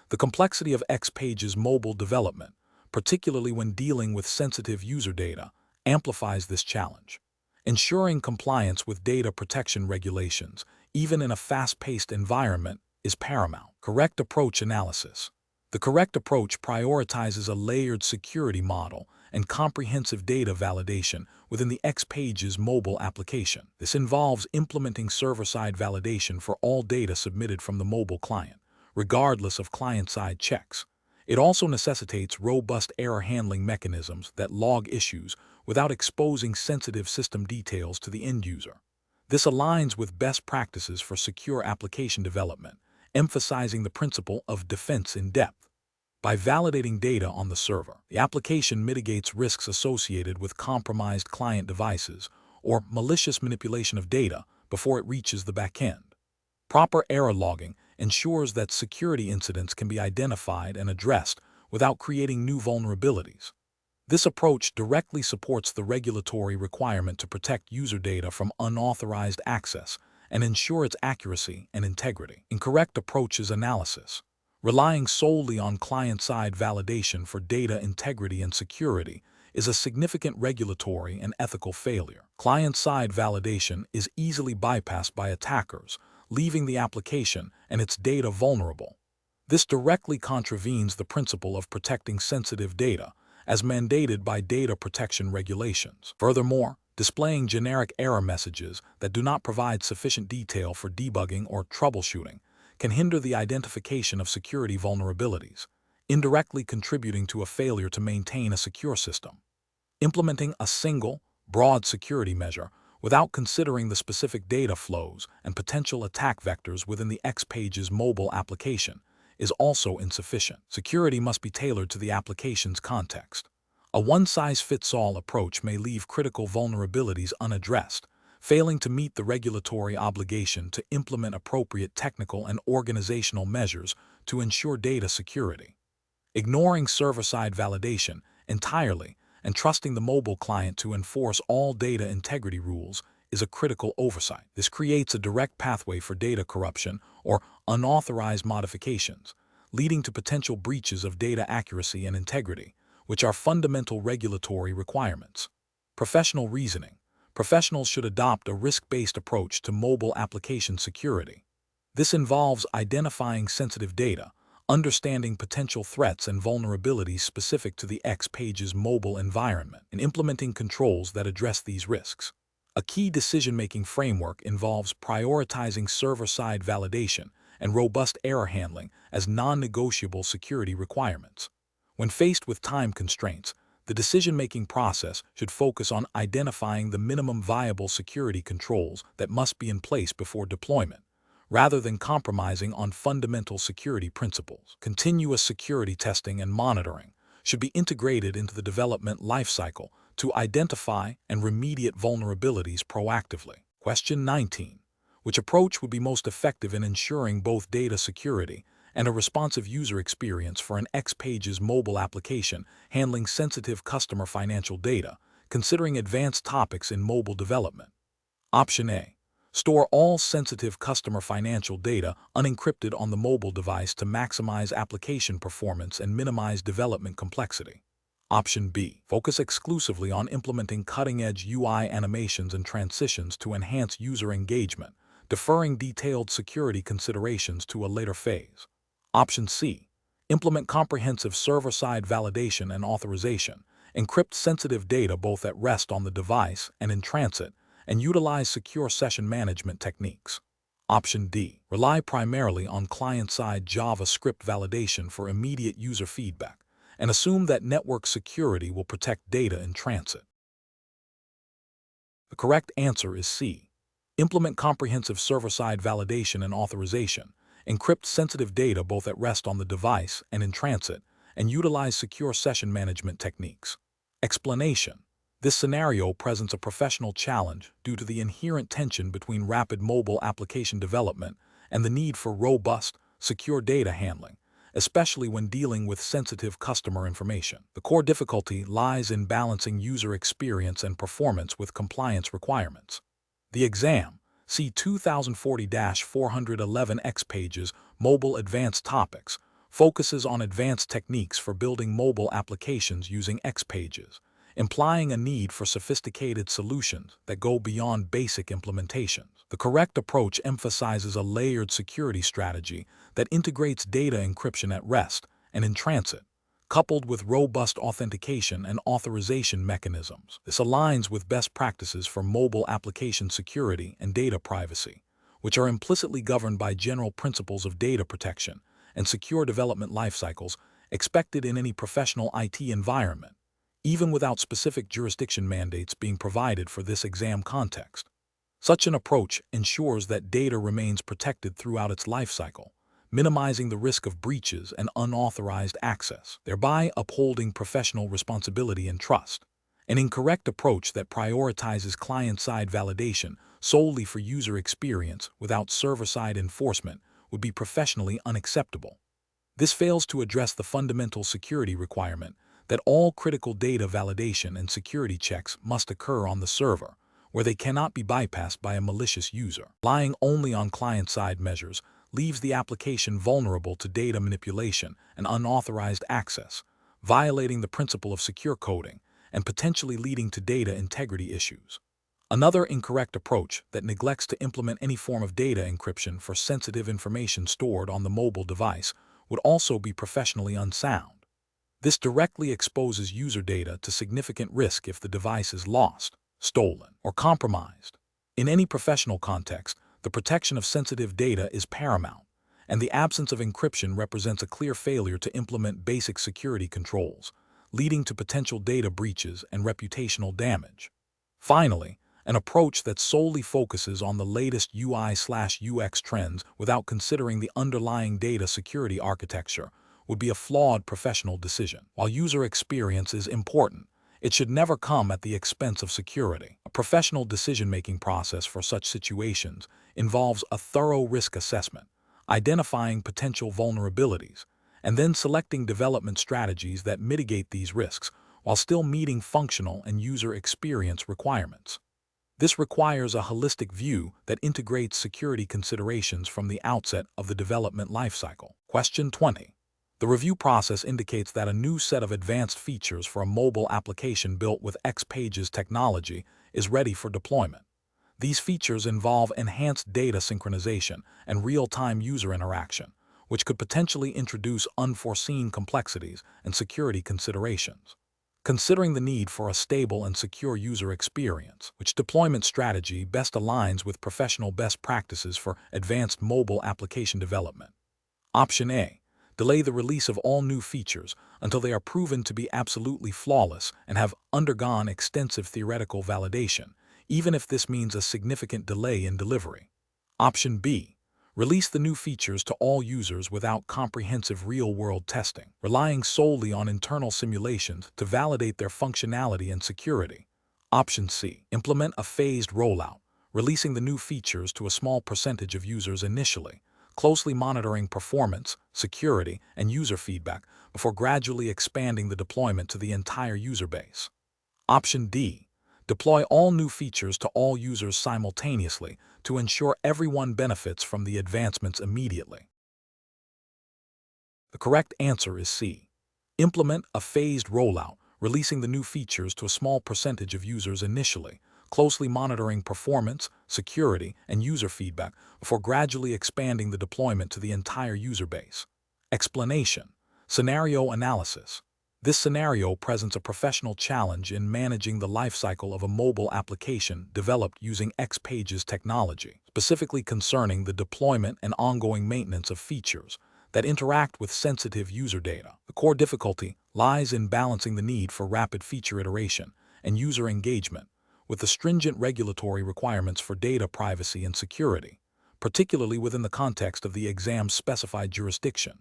The complexity of XPages mobile development, particularly when dealing with sensitive user data, amplifies this challenge. Ensuring compliance with data protection regulations, even in a fast-paced environment, is paramount. Correct approach analysis. The correct approach prioritizes a layered security model and comprehensive data validation within the XPages mobile application. This involves implementing server-side validation for all data submitted from the mobile client, regardless of client-side checks. It also necessitates robust error handling mechanisms that log issues without exposing sensitive system details to the end user. This aligns with best practices for secure application development, emphasizing the principle of defense in depth. By validating data on the server, the application mitigates risks associated with compromised client devices or malicious manipulation of data before it reaches the backend. Proper error logging ensures that security incidents can be identified and addressed without creating new vulnerabilities. This approach directly supports the regulatory requirement to protect user data from unauthorized access and ensure its accuracy and integrity. Incorrect approaches analysis. Relying solely on client-side validation for data integrity and security is a significant regulatory and ethical failure. Client-side validation is easily bypassed by attackers, leaving the application and its data vulnerable. This directly contravenes the principle of protecting sensitive data, as mandated by data protection regulations. Furthermore, displaying generic error messages that do not provide sufficient detail for debugging or troubleshooting can hinder the identification of security vulnerabilities, indirectly contributing to a failure to maintain a secure system. Implementing a single, broad security measure without considering the specific data flows and potential attack vectors within the XPages mobile application is also insufficient. Security must be tailored to the application's context. A one-size-fits-all approach may leave critical vulnerabilities unaddressed, failing to meet the regulatory obligation to implement appropriate technical and organizational measures to ensure data security. Ignoring server-side validation entirely and trusting the mobile client to enforce all data integrity rules is a critical oversight. This creates a direct pathway for data corruption or unauthorized modifications, leading to potential breaches of data accuracy and integrity, which are fundamental regulatory requirements. Professional reasoning. Professionals should adopt a risk-based approach to mobile application security. This involves identifying sensitive data, understanding potential threats and vulnerabilities specific to the XPages mobile environment, and implementing controls that address these risks. A key decision-making framework involves prioritizing server-side validation and robust error handling as non-negotiable security requirements. When faced with time constraints, the decision-making process should focus on identifying the minimum viable security controls that must be in place before deployment, rather than compromising on fundamental security principles. Continuous security testing and monitoring should be integrated into the development lifecycle to identify and remediate vulnerabilities proactively. Question 19. Which approach would be most effective in ensuring both data security and a responsive user experience for an XPages mobile application handling sensitive customer financial data, considering advanced topics in mobile development? Option A. Store all sensitive customer financial data unencrypted on the mobile device to maximize application performance and minimize development complexity. Option B. Focus exclusively on implementing cutting-edge UI animations and transitions to enhance user engagement, deferring detailed security considerations to a later phase. Option C. Implement comprehensive server-side validation and authorization, encrypt sensitive data both at rest on the device and in transit, and utilize secure session management techniques. Option D. Rely primarily on client-side JavaScript validation for immediate user feedback, and assume that network security will protect data in transit. The correct answer is C. Implement comprehensive server-side validation and authorization, encrypt sensitive data both at rest on the device and in transit, and utilize secure session management techniques. Explanation. This scenario presents a professional challenge due to the inherent tension between rapid mobile application development and the need for robust, secure data handling, especially when dealing with sensitive customer information. The core difficulty lies in balancing user experience and performance with compliance requirements. The exam, C2040-411 XPages Mobile Advanced Topics, focuses on advanced techniques for building mobile applications using XPages, implying a need for sophisticated solutions that go beyond basic implementations. The correct approach emphasizes a layered security strategy that integrates data encryption at rest and in transit, coupled with robust authentication and authorization mechanisms. This aligns with best practices for mobile application security and data privacy, which are implicitly governed by general principles of data protection and secure development lifecycles expected in any professional IT environment, even without specific jurisdiction mandates being provided for this exam context. Such an approach ensures that data remains protected throughout its lifecycle, minimizing the risk of breaches and unauthorized access, thereby upholding professional responsibility and trust. An incorrect approach that prioritizes client-side validation solely for user experience without server-side enforcement would be professionally unacceptable. This fails to address the fundamental security requirement that all critical data validation and security checks must occur on the server, where they cannot be bypassed by a malicious user. Relying only on client-side measures leaves the application vulnerable to data manipulation and unauthorized access, violating the principle of secure coding and potentially leading to data integrity issues. Another incorrect approach that neglects to implement any form of data encryption for sensitive information stored on the mobile device would also be professionally unsound. This directly exposes user data to significant risk if the device is lost, stolen, or compromised. In any professional context, the protection of sensitive data is paramount, and the absence of encryption represents a clear failure to implement basic security controls, leading to potential data breaches and reputational damage. Finally, an approach that solely focuses on the latest UI/UX trends without considering the underlying data security architecture would be a flawed professional decision. While user experience is important, it should never come at the expense of security. A professional decision-making process for such situations involves a thorough risk assessment, identifying potential vulnerabilities, and then selecting development strategies that mitigate these risks while still meeting functional and user experience requirements. This requires a holistic view that integrates security considerations from the outset of the development lifecycle. Question 20. The review process indicates that a new set of advanced features for a mobile application built with XPages technology is ready for deployment. These features involve enhanced data synchronization and real-time user interaction, which could potentially introduce unforeseen complexities and security considerations. Considering the need for a stable and secure user experience, which deployment strategy best aligns with professional best practices for advanced mobile application development? Option A. Delay the release of all new features until they are proven to be absolutely flawless and have undergone extensive theoretical validation, even if this means a significant delay in delivery. Option B. Release the new features to all users without comprehensive real-world testing, relying solely on internal simulations to validate their functionality and security. Option C. Implement a phased rollout, releasing the new features to a small percentage of users initially, closely monitoring performance, security, and user feedback before gradually expanding the deployment to the entire user base. Option D. Deploy all new features to all users simultaneously to ensure everyone benefits from the advancements immediately. The correct answer is C. Implement a phased rollout, releasing the new features to a small percentage of users initially, closely monitoring performance, security, and user feedback before gradually expanding the deployment to the entire user base. Explanation. Scenario analysis. This scenario presents a professional challenge in managing the lifecycle of a mobile application developed using XPages technology, specifically concerning the deployment and ongoing maintenance of features that interact with sensitive user data. The core difficulty lies in balancing the need for rapid feature iteration and user engagement with the stringent regulatory requirements for data privacy and security, particularly within the context of the exam-specified jurisdiction,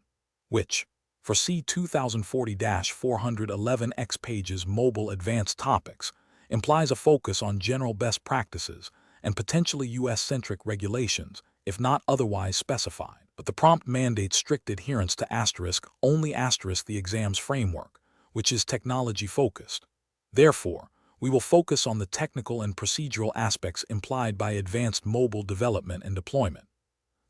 which, for C2040-411 XPages Mobile Advanced Topics, implies a focus on general best practices and potentially U.S.-centric regulations, if not otherwise specified. But the prompt mandates strict adherence to only the exam's framework, which is technology-focused. Therefore, we will focus on the technical and procedural aspects implied by advanced mobile development and deployment.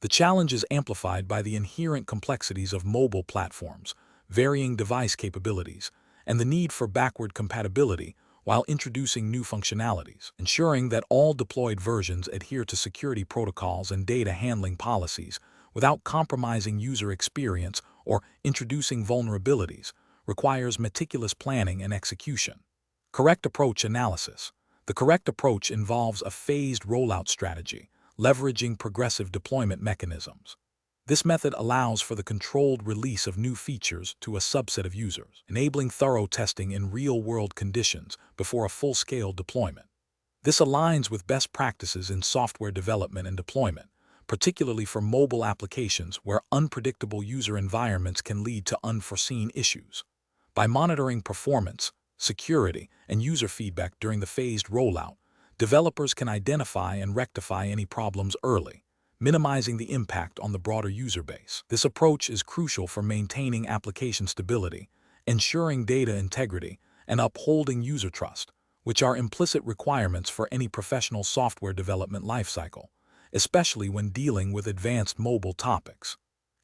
The challenge is amplified by the inherent complexities of mobile platforms, varying device capabilities, and the need for backward compatibility while introducing new functionalities. Ensuring that all deployed versions adhere to security protocols and data handling policies without compromising user experience or introducing vulnerabilities requires meticulous planning and execution. Correct approach analysis. The correct approach involves a phased rollout strategy, leveraging progressive deployment mechanisms. This method allows for the controlled release of new features to a subset of users, enabling thorough testing in real-world conditions before a full-scale deployment. This aligns with best practices in software development and deployment, particularly for mobile applications where unpredictable user environments can lead to unforeseen issues. By monitoring performance, security, and user feedback during the phased rollout, developers can identify and rectify any problems early, minimizing the impact on the broader user base. This approach is crucial for maintaining application stability, ensuring data integrity, and upholding user trust, which are implicit requirements for any professional software development lifecycle, especially when dealing with advanced mobile topics.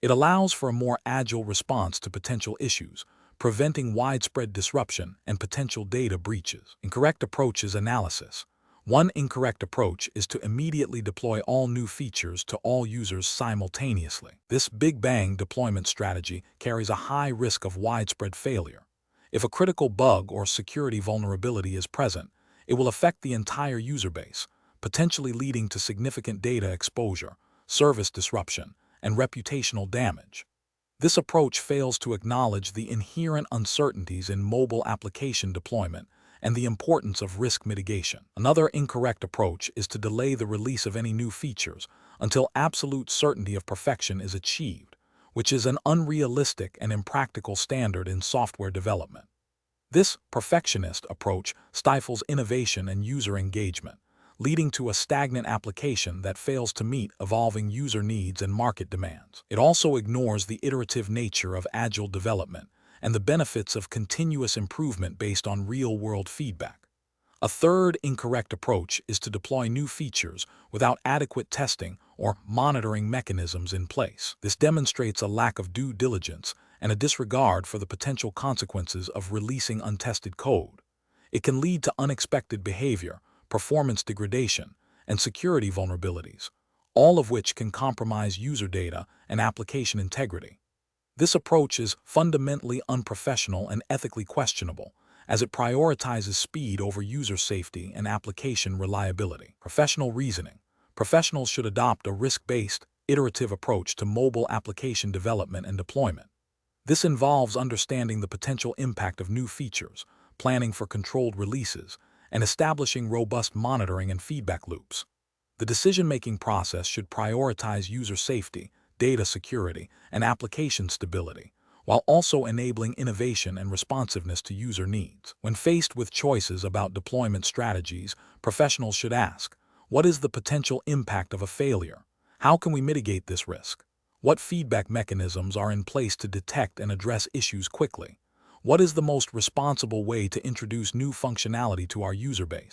It allows for a more agile response to potential issues, preventing widespread disruption and potential data breaches. Incorrect approach is analysis. One incorrect approach is to immediately deploy all new features to all users simultaneously. This Big Bang deployment strategy carries a high risk of widespread failure. If a critical bug or security vulnerability is present, it will affect the entire user base, potentially leading to significant data exposure, service disruption, and reputational damage. This approach fails to acknowledge the inherent uncertainties in mobile application deployment and the importance of risk mitigation. Another incorrect approach is to delay the release of any new features until absolute certainty of perfection is achieved, which is an unrealistic and impractical standard in software development. This perfectionist approach stifles innovation and user engagement, leading to a stagnant application that fails to meet evolving user needs and market demands. It also ignores the iterative nature of agile development and the benefits of continuous improvement based on real-world feedback. A third incorrect approach is to deploy new features without adequate testing or monitoring mechanisms in place. This demonstrates a lack of due diligence and a disregard for the potential consequences of releasing untested code. It can lead to unexpected behavior, performance degradation, and security vulnerabilities, all of which can compromise user data and application integrity. This approach is fundamentally unprofessional and ethically questionable, as it prioritizes speed over user safety and application reliability. Professional reasoning. Professionals should adopt a risk-based, iterative approach to mobile application development and deployment. This involves understanding the potential impact of new features, planning for controlled releases, and establishing robust monitoring and feedback loops. The decision-making process should prioritize user safety, data security, and application stability, while also enabling innovation and responsiveness to user needs. When faced with choices about deployment strategies, professionals should ask, what is the potential impact of a failure? How can we mitigate this risk? What feedback mechanisms are in place to detect and address issues quickly? What is the most responsible way to introduce new functionality to our user base?